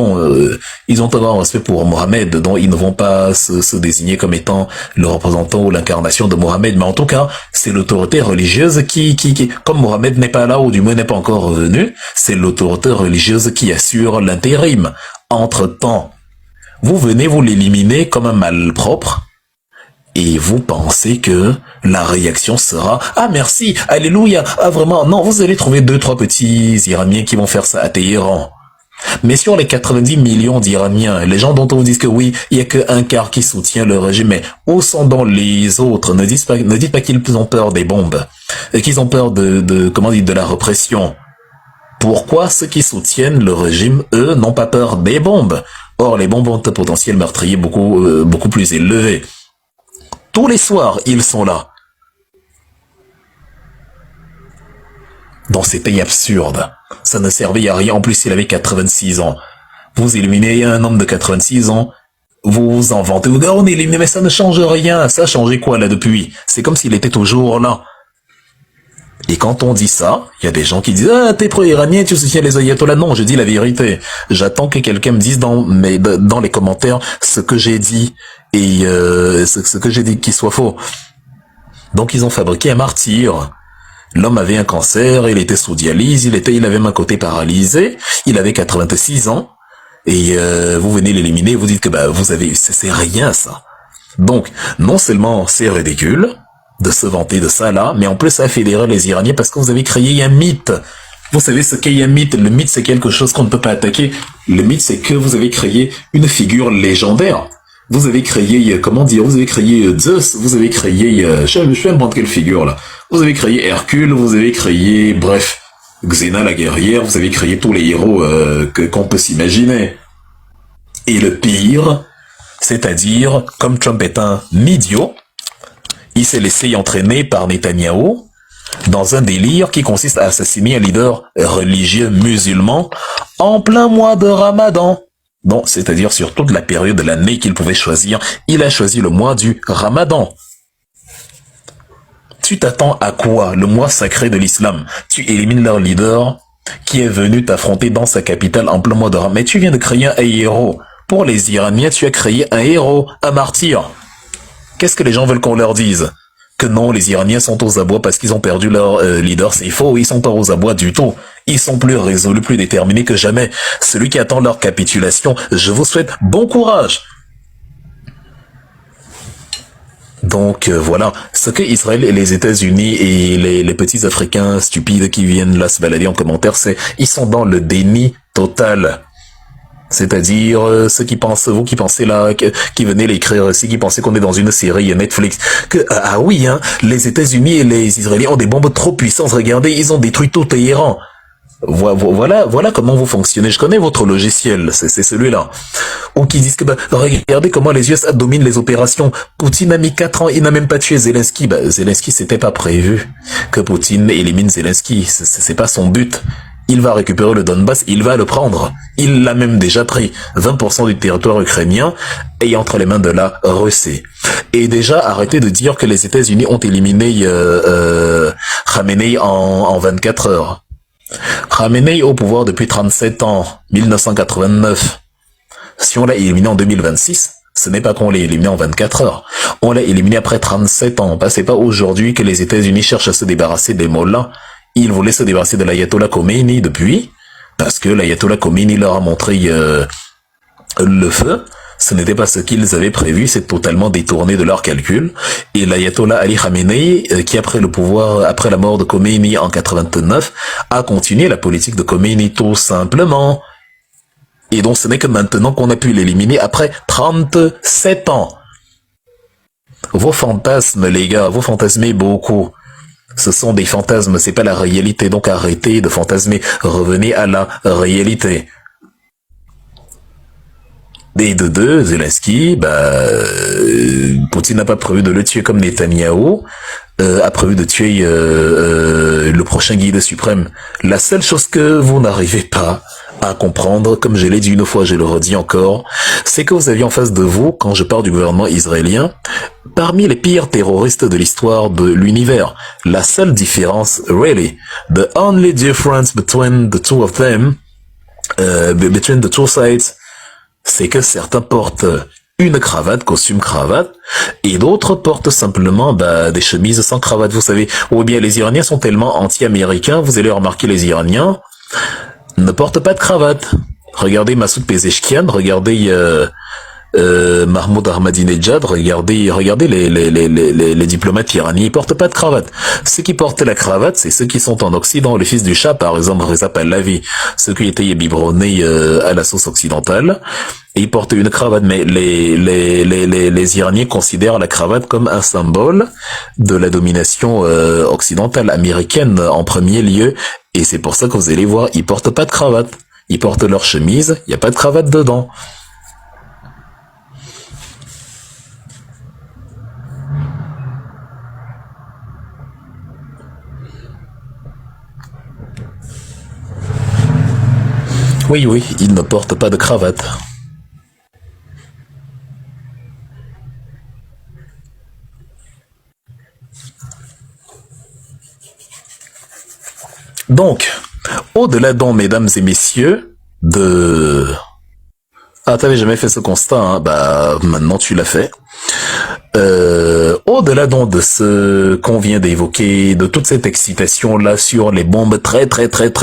ils ont un grand respect pour Mohammed, dont ils ne vont pas se désigner comme étant le représentant ou l'incarnation de Mohammed, mais en tout cas, c'est l'autorité religieuse qui, comme Mohammed n'est pas là, ou du moins n'est pas encore revenu, c'est l'autorité religieuse qui assure l'intérim. Entre-temps, vous venez vous l'éliminer comme un malpropre, et vous pensez que la réaction sera « Ah merci, alléluia, ah vraiment, non, vous allez trouver 2-3 petits Iraniens qui vont faire ça à Téhéran. » Mais sur les 90 millions d'Iraniens, les gens dont on vous dit que oui, il y a qu'un quart qui soutient le régime, mais où sont donc les autres? Ne dites pas qu'ils ont peur des bombes, et qu'ils ont peur de la répression. Pourquoi ceux qui soutiennent le régime, eux, n'ont pas peur des bombes? Or, les bombes ont un potentiel meurtrier beaucoup plus élevé. Tous les soirs, ils sont là. Donc c'est pays absurde. Ça ne servait à rien. En plus, il avait 86 ans. Vous éliminez un homme de 86 ans, vous vous en vantez. Vous dites, on est éliminé, mais ça ne change rien. Ça a changé quoi là depuis? C'est comme s'il était toujours là. Et quand on dit ça, il y a des gens qui disent « Ah, t'es pro-iranien, tu soutiens les ayatollahs. » Non, je dis la vérité. J'attends que quelqu'un me dise dans les commentaires ce que j'ai dit et ce que j'ai dit qui soit faux. Donc ils ont fabriqué un martyr. L'homme avait un cancer, il était sous dialyse, il avait même un côté paralysé, il avait 86 ans, et vous venez l'éliminer, vous dites que c'est rien ça. Donc, non seulement c'est ridicule de se vanter de ça là, mais en plus ça a fédéré les Iraniens parce que vous avez créé un mythe. Vous savez ce qu'est un mythe? Le mythe c'est quelque chose qu'on ne peut pas attaquer. Le mythe c'est que vous avez créé une figure légendaire. Vous avez créé, vous avez créé Zeus, vous avez créé, je vais me prendre quelle figure là. Vous avez créé Hercule, vous avez créé, bref, Xena la guerrière, vous avez créé tous les héros qu'on peut s'imaginer. Et le pire, c'est-à-dire, comme Trump est un idiot, il s'est laissé entraîner par Netanyahou dans un délire qui consiste à assassiner un leader religieux musulman en plein mois de Ramadan. Donc, c'est-à-dire sur toute la période de l'année qu'il pouvait choisir, il a choisi le mois du Ramadan. Tu t'attends à quoi? Le mois sacré de l'islam. Tu élimines leur leader qui est venu t'affronter dans sa capitale en plein mois de Ramadan. Mais tu viens de créer un héros. Pour les Iraniens, tu as créé un héros, un martyr. Qu'est-ce que les gens veulent qu'on leur dise? Que non, les Iraniens sont aux abois parce qu'ils ont perdu leur leader. C'est faux, ils sont pas aux abois du tout. Ils sont plus résolus, plus déterminés que jamais. Celui qui attend leur capitulation, je vous souhaite bon courage. Donc voilà, ce que Israël et les États-Unis et les petits Africains stupides qui viennent là se balader en commentaire, c'est ils sont dans le déni total. C'est-à-dire ceux qui pensent, vous qui pensez là, qui venez l'écrire aussi, qui pensez qu'on est dans une série Netflix, que ah oui, hein, les États-Unis et les Israéliens ont des bombes trop puissantes. Regardez, ils ont détruit tout Téhéran. Voilà comment vous fonctionnez. Je connais votre logiciel, c'est celui-là. Ou qui disent que regardez comment les USA dominent les opérations. Poutine a mis 4 ans, il n'a même pas tué Zelensky. Zelensky, c'était pas prévu que Poutine élimine Zelensky. C'est pas son but. Il va récupérer le Donbass, il va le prendre. Il l'a même déjà pris. 20% du territoire ukrainien est entre les mains de la Russie. Et déjà, arrêtez de dire que les États-Unis ont éliminé Khamenei en 24 heures. Khamenei au pouvoir depuis 37 ans, 1989. Si on l'a éliminé en 2026, ce n'est pas qu'on l'a éliminé en 24 heures. On l'a éliminé après 37 ans. C'est pas aujourd'hui que les États-Unis cherchent à se débarrasser des mollahs. Ils voulaient se débarrasser de l'ayatollah Khomeini depuis, parce que l'ayatollah Khomeini leur a montré le feu. Ce n'était pas ce qu'ils avaient prévu, c'est totalement détourné de leurs calculs. Et l'ayatollah Ali Khamenei, qui a pris le pouvoir après la mort de Khomeini en 89, a continué la politique de Khomeini tout simplement. Et donc ce n'est que maintenant qu'on a pu l'éliminer après 37 ans. Vos fantasmes, les gars, vous fantasmez beaucoup. Ce sont des fantasmes, c'est pas la réalité. Donc arrêtez de fantasmer, revenez à la réalité. Et de deux, Zelensky, Poutine n'a pas prévu de le tuer comme Netanyahou a prévu de tuer le prochain guide suprême. La seule chose que vous n'arrivez pas à comprendre, comme je l'ai dit une fois, je le redis encore, c'est que vous aviez en face de vous, quand je parle du gouvernement israélien, parmi les pires terroristes de l'histoire de l'univers. La seule différence, really, the only difference between the two of them, between the two sides, c'est que certains portent une cravate, costume cravate, et d'autres portent simplement des chemises sans cravate, vous savez. Ou bien les Iraniens sont tellement anti-américains, vous allez remarquer les Iraniens ne portent pas de cravate. Regardez Massoud Pezeshkian, regardez Mahmoud Ahmadinejad, regardez les diplomates iraniens, ils portent pas de cravate. Ceux qui portent la cravate, c'est ceux qui sont en Occident, le fils du Shah, par exemple, Reza Pahlavi, ceux qui étaient biberonnés à la sauce occidentale, et ils portent une cravate, mais les Iraniens considèrent la cravate comme un symbole de la domination occidentale, américaine en premier lieu, et c'est pour ça que vous allez voir, ils portent pas de cravate. Ils portent leur chemise, il n'y a pas de cravate dedans. Oui, ils ne portent pas de cravate. Donc, au-delà donc, mesdames et messieurs, de... Ah, t'avais jamais fait ce constat, hein? Maintenant tu l'as fait. Au-delà donc de ce qu'on vient d'évoquer, de toute cette excitation-là sur les bombes très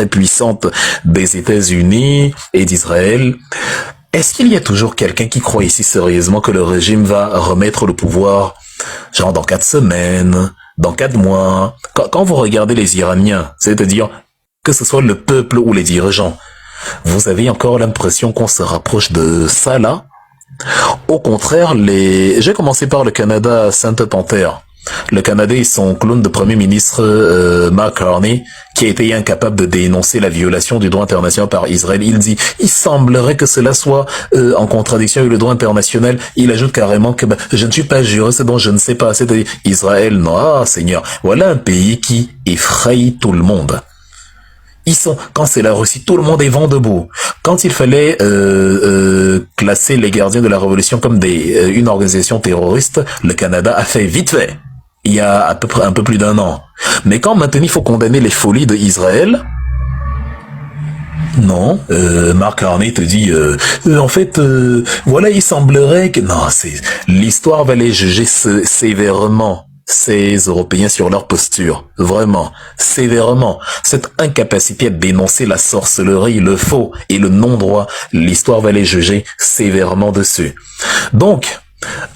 puissantes des États-Unis et d'Israël, est-ce qu'il y a toujours quelqu'un qui croit ici sérieusement que le régime va remettre le pouvoir, genre dans 4 semaines, dans 4 mois? Quand vous regardez les Iraniens, c'est-à-dire que ce soit le peuple ou les dirigeants, vous avez encore l'impression qu'on se rapproche de ça là? Au contraire, j'ai commencé par le Canada Sainte-Panthère. Le Canada et son clown de premier ministre Mark Carney, qui a été incapable de dénoncer la violation du droit international par Israël. Il dit, il semblerait que cela soit en contradiction avec le droit international. Il ajoute carrément que je ne suis pas juriste, c'est bon, je ne sais pas. C'est-à-dire Israël, non, ah Seigneur, voilà un pays qui effraie tout le monde. Quand c'est la Russie, tout le monde est vent debout. Quand il fallait classer les gardiens de la révolution comme une organisation terroriste, le Canada a fait vite fait. Il y a à peu près un peu plus d'un an. Mais quand maintenant il faut condamner les folies d'Israël, non, Marc Carney te dit, en fait, voilà, il semblerait que... Non, l'histoire va les juger sévèrement, ces Européens, sur leur posture. Vraiment, sévèrement. Cette incapacité à dénoncer la sorcellerie, le faux et le non-droit, l'histoire va les juger sévèrement dessus. Donc,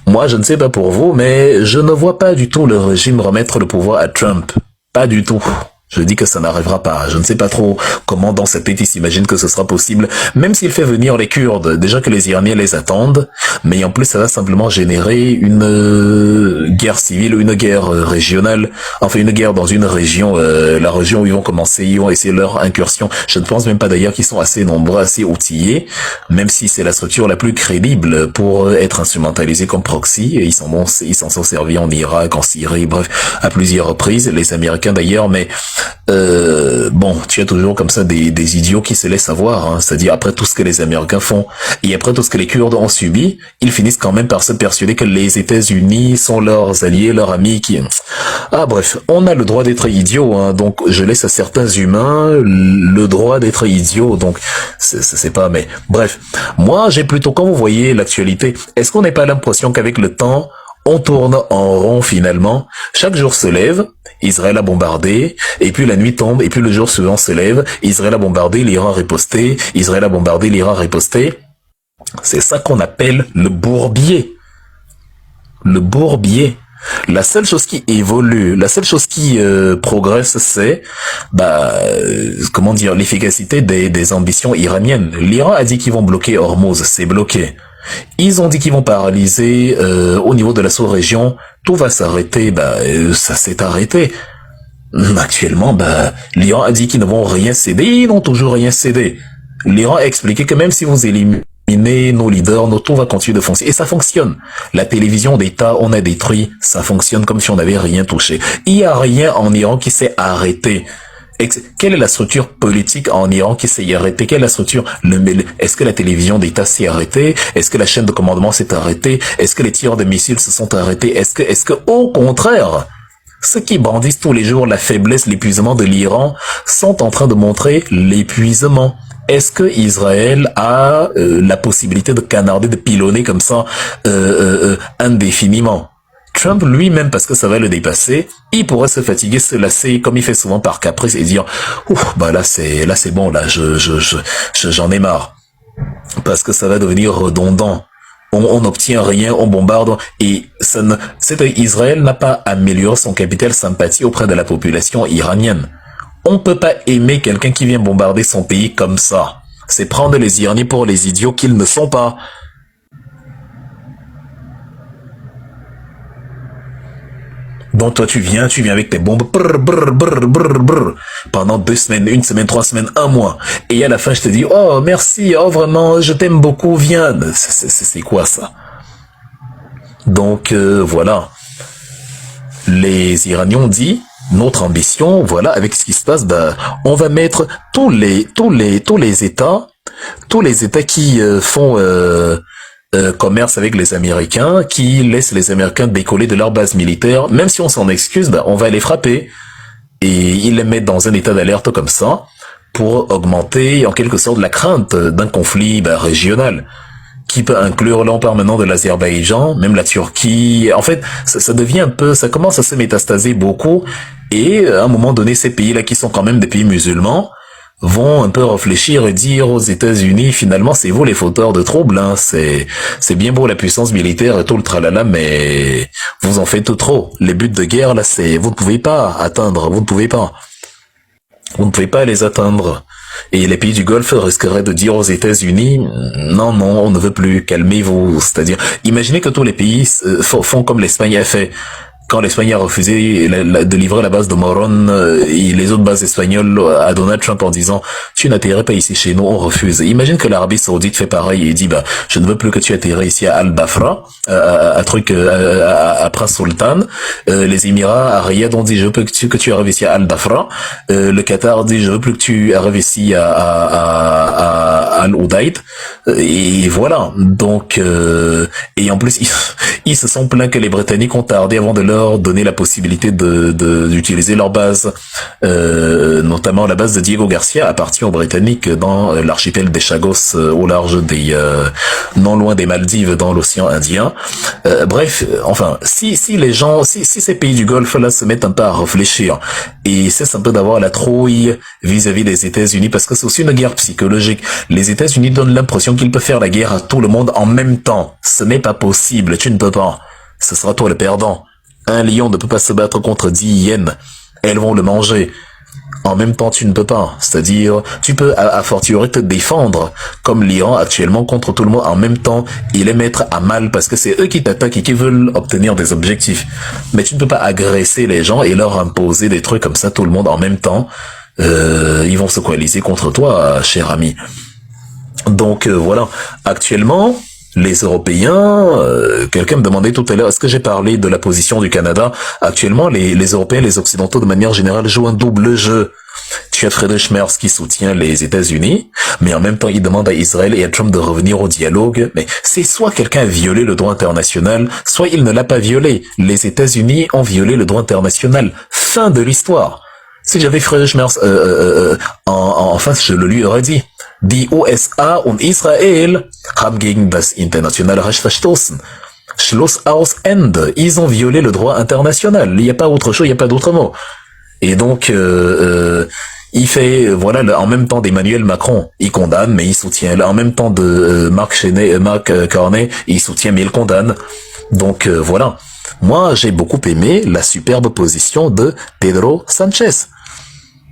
moi, je ne sais pas pour vous, mais je ne vois pas du tout le régime remettre le pouvoir à Trump. Pas du tout. Je dis que ça n'arrivera pas. Je ne sais pas trop comment dans sa tête il s'imagine que ce sera possible, même s'il fait venir les Kurdes. Déjà que les Iraniens les attendent, mais en plus ça va simplement générer une guerre civile, une guerre régionale, enfin une guerre dans une région, la région où ils vont essayer leur incursion. Je ne pense même pas d'ailleurs qu'ils sont assez nombreux, assez outillés, même si c'est la structure la plus crédible pour être instrumentalisée comme proxy. Et ils s'en sont servis en Irak, en Syrie, bref, à plusieurs reprises. Les Américains d'ailleurs, mais bon, tu as toujours comme ça des idiots qui se laissent avoir, hein. C'est-à-dire après tout ce que les Américains font et après tout ce que les Kurdes ont subi, ils finissent quand même par se persuader que les États-Unis sont leurs alliés, leurs amis qui... Ah bref, on a le droit d'être idiot, hein, donc je laisse à certains humains le droit d'être idiot, donc c'est pas... Mais bref, moi j'ai plutôt, quand vous voyez l'actualité, est-ce qu'on n'a pas l'impression qu'avec le temps, on tourne en rond finalement, chaque jour se lève, Israël a bombardé, et puis la nuit tombe, et puis le jour suivant se lève, Israël a bombardé, l'Iran a riposté, Israël a bombardé, l'Iran a riposté. C'est ça qu'on appelle le bourbier. Le bourbier. La seule chose qui évolue, la seule chose qui progresse, c'est, comment dire, l'efficacité des ambitions iraniennes. L'Iran a dit qu'ils vont bloquer Hormuz, c'est bloqué. Ils ont dit qu'ils vont paralyser au niveau de la sous-région, tout va s'arrêter, ça s'est arrêté. Actuellement, l'Iran a dit qu'ils ne vont rien céder, ils n'ont toujours rien cédé. L'Iran a expliqué que même si vous éliminez nos leaders, tout va continuer de fonctionner. Et ça fonctionne. La télévision d'État, on a détruit, ça fonctionne comme si on n'avait rien touché. Il n'y a rien en Iran qui s'est arrêté. Quelle est la structure politique en Iran qui s'est arrêtée? Quelle est la structure? Est-ce que la télévision d'État s'est arrêtée? Est-ce que la chaîne de commandement s'est arrêtée? Est-ce que les tirs de missiles se sont arrêtés? Est-ce que, au contraire, ceux qui brandissent tous les jours la faiblesse, l'épuisement de l'Iran sont en train de montrer l'épuisement? Est-ce que Israël a la possibilité de canarder, de pilonner comme ça indéfiniment? Trump lui-même, parce que ça va le dépasser, il pourrait se fatiguer, se lasser, comme il fait souvent par caprice, et dire ouf, là c'est bon, là j'en ai marre, parce que ça va devenir redondant. On n'obtient rien, on bombarde, et Israël n'a pas amélioré son capital sympathie auprès de la population iranienne. On peut pas aimer quelqu'un qui vient bombarder son pays comme ça. C'est prendre les Iraniens pour les idiots qu'ils ne sont pas. Donc toi tu viens avec tes bombes pendant 2 semaines, 1 semaine, 3 semaines, 1 mois. Et à la fin je te dis oh merci, oh vraiment je t'aime beaucoup, viens. C'est quoi ça? Donc voilà. Les Iraniens ont dit notre ambition, voilà, avec ce qui se passe, on va mettre tous les États qui font commerce avec les Américains, qui laissent les Américains décoller de leur base militaire, même si on s'en excuse, on va les frapper. Et ils les mettent dans un état d'alerte comme ça, pour augmenter en quelque sorte la crainte d'un conflit régional, qui peut inclure l'empire maintenant de l'Azerbaïdjan, même la Turquie. En fait, ça devient un peu, ça commence à se métastaser beaucoup, et à un moment donné, ces pays-là qui sont quand même des pays musulmans, vont un peu réfléchir et dire aux États-Unis, finalement, c'est vous les fauteurs de troubles, hein. C'est bien beau la puissance militaire et tout le tralala, mais vous en faites trop. Les buts de guerre, là, vous ne pouvez pas atteindre, vous ne pouvez pas. Vous ne pouvez pas les atteindre. Et les pays du Golfe risqueraient de dire aux États-Unis, non, on ne veut plus, calmez-vous. C'est-à-dire, imaginez que tous les pays font comme l'Espagne a fait. quand l'Espagne a refusé de livrer la base de Moron et les autres bases espagnoles à Donald Trump en disant tu n'atterrirais pas ici chez nous, on refuse. Imagine que l'Arabie Saoudite fait pareil et dit bah je ne veux plus que tu atterrisses ici à Al-Bafra, à Prince Sultan. Les Émirats à Riyad ont dit je veux plus que tu arrives ici à Al-Bafra. Le Qatar dit je veux plus que tu arrives ici à Al-Udaid. Et voilà. Donc et en plus ils se sont plaints que les Britanniques ont tardé avant de leur donner la possibilité d'utiliser leur base, notamment la base de Diego Garcia appartient aux Britanniques dans l'archipel des Chagos au large des non loin des Maldives dans l'océan Indien. Bref, enfin si ces pays du Golfe là se mettent un peu à réfléchir et cessent un peu d'avoir la trouille vis-à-vis des États-Unis parce que c'est aussi une guerre psychologique. Les États-Unis donnent l'impression qu'ils peuvent faire la guerre à tout le monde en même temps. Ce n'est pas possible, tu ne peux pas. Ce sera toi le perdant. Un lion ne peut pas se battre contre 10 hyènes. Elles vont le manger. En même temps, tu ne peux pas. C'est-à-dire, tu peux à fortiori te défendre, comme l'Iran actuellement contre tout le monde en même temps, et les mettre à mal parce que c'est eux qui t'attaquent et qui veulent obtenir des objectifs. Mais tu ne peux pas agresser les gens et leur imposer des trucs comme ça tout le monde en même temps. Ils vont se coaliser contre toi, cher ami. Donc voilà. Actuellement, les Européens, quelqu'un me demandait tout à l'heure, est-ce que j'ai parlé de la position du Canada? Actuellement, les Européens, les Occidentaux, de manière générale, jouent un double jeu. Tu as Friedrich Merz qui soutient les États-Unis, mais en même temps, il demande à Israël et à Trump de revenir au dialogue. Mais c'est soit quelqu'un a violé le droit international, soit il ne l'a pas violé. Les États-Unis ont violé le droit international. Fin de l'histoire. Si j'avais Friedrich Merz en face, je le lui aurais dit. Die USA und Israel haben gegen das internationale Recht verstoßen. Schluss aus Ende. Ils ont violé le droit international. Il n'y a pas autre chose, il n'y a pas d'autre mot. Et donc, il fait, voilà, en même temps d'Emmanuel Macron, il condamne, mais il soutient. En même temps de Mark Carney, il soutient, mais il condamne. Donc, voilà. Moi, j'ai beaucoup aimé la superbe position de Pedro Sanchez.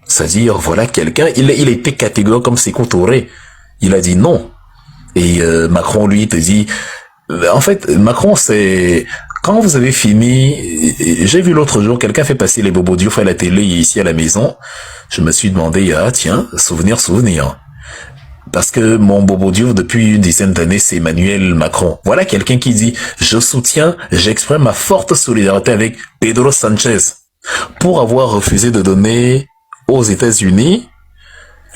C'est-à-dire, voilà, quelqu'un, il était catégorique comme Sékou Touré. Il a dit non. Et Macron, lui, te dit... En fait, Macron, c'est... Quand vous avez fini... J'ai vu l'autre jour, quelqu'un fait passer les Bobo Diouf à la télé ici à la maison. Je me suis demandé, ah tiens, souvenir. Parce que mon Bobo Diouf, depuis une dizaine d'années, c'est Emmanuel Macron. Voilà quelqu'un qui dit, je soutiens, j'exprime ma forte solidarité avec Pedro Sanchez pour avoir refusé de donner aux États-Unis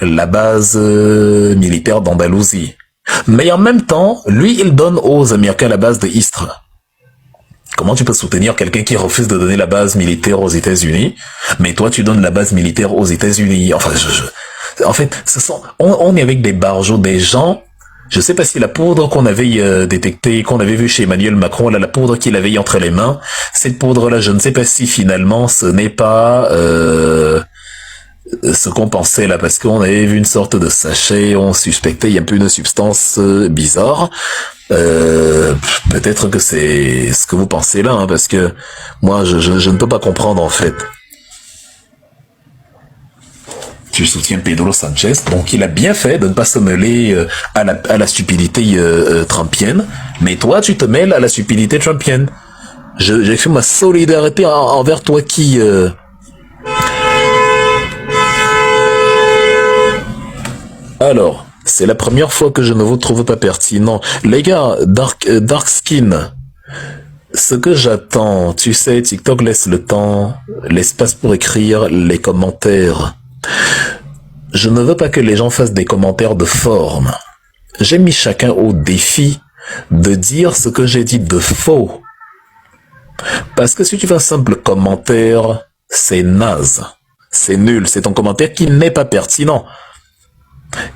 la base militaire d'Andalousie. Mais en même temps, lui, il donne aux Américains la base de Istres. Comment tu peux soutenir quelqu'un qui refuse de donner la base militaire aux États-Unis, mais toi, tu donnes la base militaire aux États-Unis? Enfin, en fait, on est avec des barjots, des gens. Je sais pas si la poudre qu'on avait détectée, qu'on avait vue chez Emmanuel Macron, là, la poudre qu'il avait entre les mains, cette poudre-là, je ne sais pas si finalement ce n'est pas ce qu'on pensait là, parce qu'on avait vu une sorte de sachet, on suspectait, il y a un peu une substance bizarre. Peut-être que c'est ce que vous pensez là, hein, parce que moi, je ne peux pas comprendre en fait. Tu soutiens Pedro Sanchez, donc il a bien fait de ne pas se mêler à la stupidité trumpienne, mais toi, tu te mêles à la stupidité trumpienne. J'ai fait ma solidarité envers toi qui... Alors, c'est la première fois que je ne vous trouve pas pertinent. Les gars, Dark Skin, ce que j'attends, tu sais, TikTok laisse le temps, l'espace pour écrire les commentaires. Je ne veux pas que les gens fassent des commentaires de forme. J'ai mis chacun au défi de dire ce que j'ai dit de faux. Parce que si tu fais un simple commentaire, c'est naze. C'est nul, c'est ton commentaire qui n'est pas pertinent.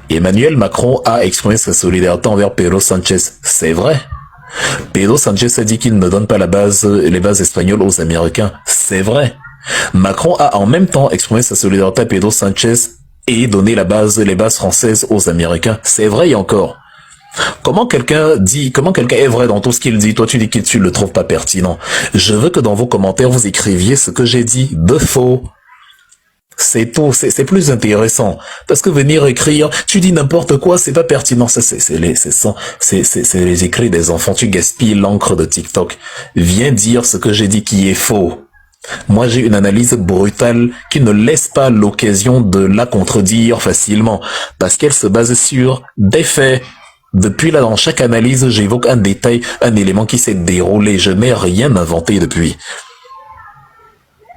Emmanuel Macron a exprimé sa solidarité envers Pedro Sanchez. C'est vrai. Pedro Sanchez a dit qu'il ne donne pas les bases espagnoles aux Américains. C'est vrai. Macron a en même temps exprimé sa solidarité à Pedro Sanchez et donné les bases françaises aux Américains. C'est vrai et encore. Comment quelqu'un est vrai dans tout ce qu'il dit? Toi, tu dis que tu le trouves pas pertinent. Je veux que dans vos commentaires, vous écriviez ce que j'ai dit de faux. C'est tout, c'est plus intéressant. Parce que venir écrire, tu dis n'importe quoi, c'est pas pertinent. Ça, c'est les écrits des enfants. Tu gaspilles l'encre de TikTok. Viens dire ce que j'ai dit qui est faux. Moi, j'ai une analyse brutale qui ne laisse pas l'occasion de la contredire facilement. Parce qu'elle se base sur des faits. Depuis là, dans chaque analyse, j'évoque un détail, un élément qui s'est déroulé. Je n'ai rien inventé depuis.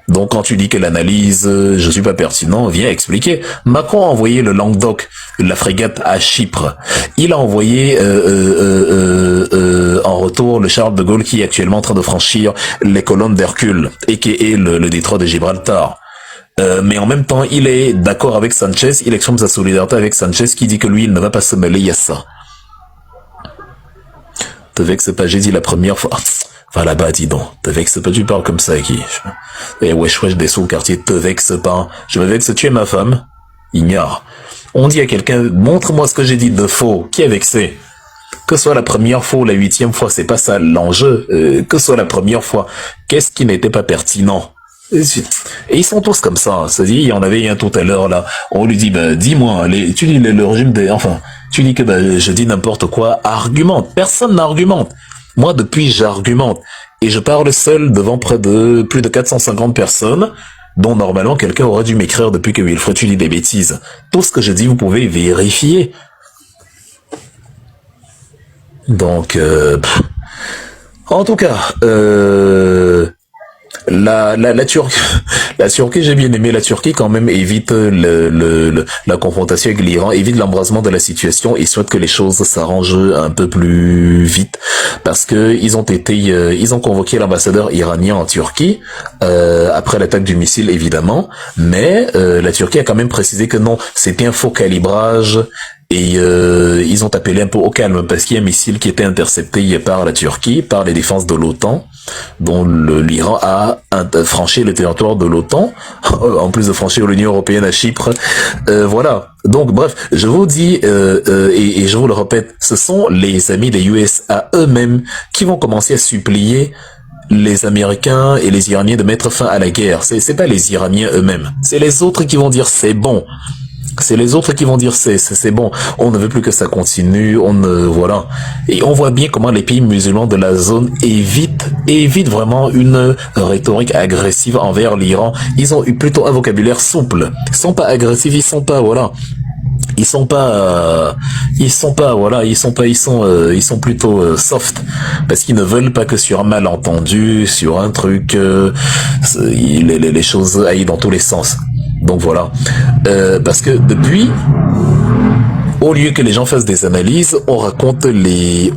Donc quand tu dis que l'analyse, je suis pas pertinent, viens expliquer. Macron a envoyé le Languedoc, la frégate à Chypre. Il a envoyé en retour le Charles de Gaulle qui est actuellement en train de franchir les colonnes d'Hercule et qui est le détroit de Gibraltar. Mais en même temps, il est d'accord avec Sanchez, il exprime sa solidarité avec Sanchez qui dit que lui, il ne va pas se mêler à ça. Te vexe pas, j'ai dit la première fois. Va là-bas, dis donc. Te vexe pas, tu parles comme ça, qui? Eh wesh, des sous-quartiers, te vexe pas. Je me vexe, tu es ma femme. Ignore. On dit à quelqu'un, montre-moi ce que j'ai dit de faux. Qui est vexé? Que ce soit la première fois ou la 8e fois, c'est pas ça l'enjeu. Que ce soit la première fois. Qu'est-ce qui n'était pas pertinent? Et ils sont tous comme ça. C'est-à-dire, il y en avait un tout à l'heure, là. On lui dit, bah, dis-moi, tu dis le régime des, enfin, tu dis que, bah, je dis n'importe quoi. Argumente. Personne n'argumente. Moi, depuis, j'argumente. Et je parle seul devant près de plus de 450 personnes, dont normalement quelqu'un aurait dû m'écrire depuis que Wilfred, tu dis des bêtises. Tout ce que je dis, vous pouvez vérifier. Donc, en tout cas, la Turquie, la Turquie, j'ai bien aimé la Turquie quand même évite la confrontation avec l'Iran, évite l'embrasement de la situation et souhaite que les choses s'arrangent un peu plus vite parce que ils ont convoqué l'ambassadeur iranien en Turquie après l'attaque du missile évidemment, mais la Turquie a quand même précisé que non, c'était un faux calibrage. Et ils ont appelé un peu au calme parce qu'il y a un missile qui était intercepté par la Turquie, par les défenses de l'OTAN, dont l'Iran a franchi le territoire de l'OTAN, en plus de franchir l'Union européenne à Chypre. Voilà. Donc bref, je vous dis, et je vous le répète, ce sont les amis des USA eux-mêmes qui vont commencer à supplier les Américains et les Iraniens de mettre fin à la guerre. C'est pas les Iraniens eux-mêmes, c'est les autres qui vont dire c'est bon. C'est les autres qui vont dire c'est bon, on ne veut plus que ça continue, voilà. Et on voit bien comment les pays musulmans de la zone évitent vraiment une rhétorique agressive envers l'Iran. Ils ont eu plutôt un vocabulaire souple. Ils sont pas agressifs, ils sont plutôt soft parce qu'ils ne veulent pas que sur un malentendu, sur un truc, les choses aillent dans tous les sens. Donc voilà, parce que depuis, au lieu que les gens fassent des analyses, on raconte des,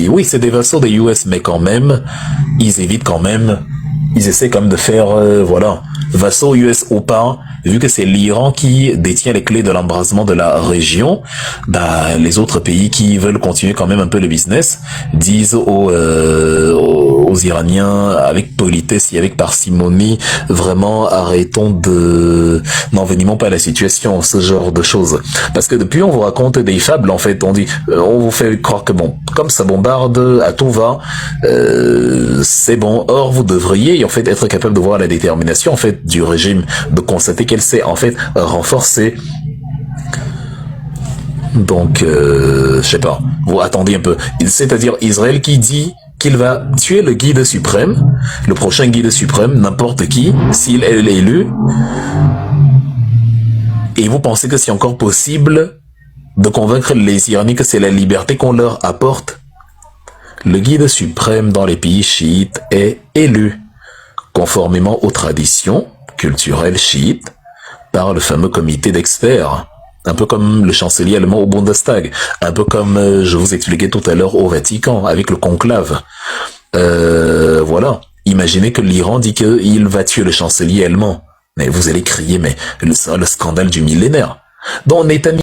oui, c'est des vassaux des US, mais quand même, ils évitent quand même, ils essaient quand même de faire, voilà, vassaux US ou pas, vu que c'est l'Iran qui détient les clés de l'embrasement de la région, bah, les autres pays qui veulent continuer quand même un peu le business disent aux Iraniens avec politesse et avec parcimonie, vraiment n'envenimons pas la situation, ce genre de choses. Parce que depuis on vous raconte des fables en fait, on vous fait croire que bon, comme ça bombarde à tout va, c'est bon. Or vous devriez en fait être capable de voir la détermination en fait du régime, de constater qu'elle s'est en fait renforcée. Donc, je sais pas, vous attendez un peu. C'est-à-dire Israël qui dit qu'il va tuer le guide suprême, le prochain guide suprême, n'importe qui, s'il est élu. Et vous pensez que c'est encore possible de convaincre les Iraniens que c'est la liberté qu'on leur apporte? Le guide suprême dans les pays chiites est élu, conformément aux traditions culturelles chiites, par le fameux comité d'experts. Un peu comme le chancelier allemand au Bundestag, un peu comme je vous expliquais tout à l'heure au Vatican, avec le conclave. Voilà. Imaginez que l'Iran dit qu'il va tuer le chancelier allemand. Mais vous allez crier, mais le scandale du millénaire. Donc Netanyahu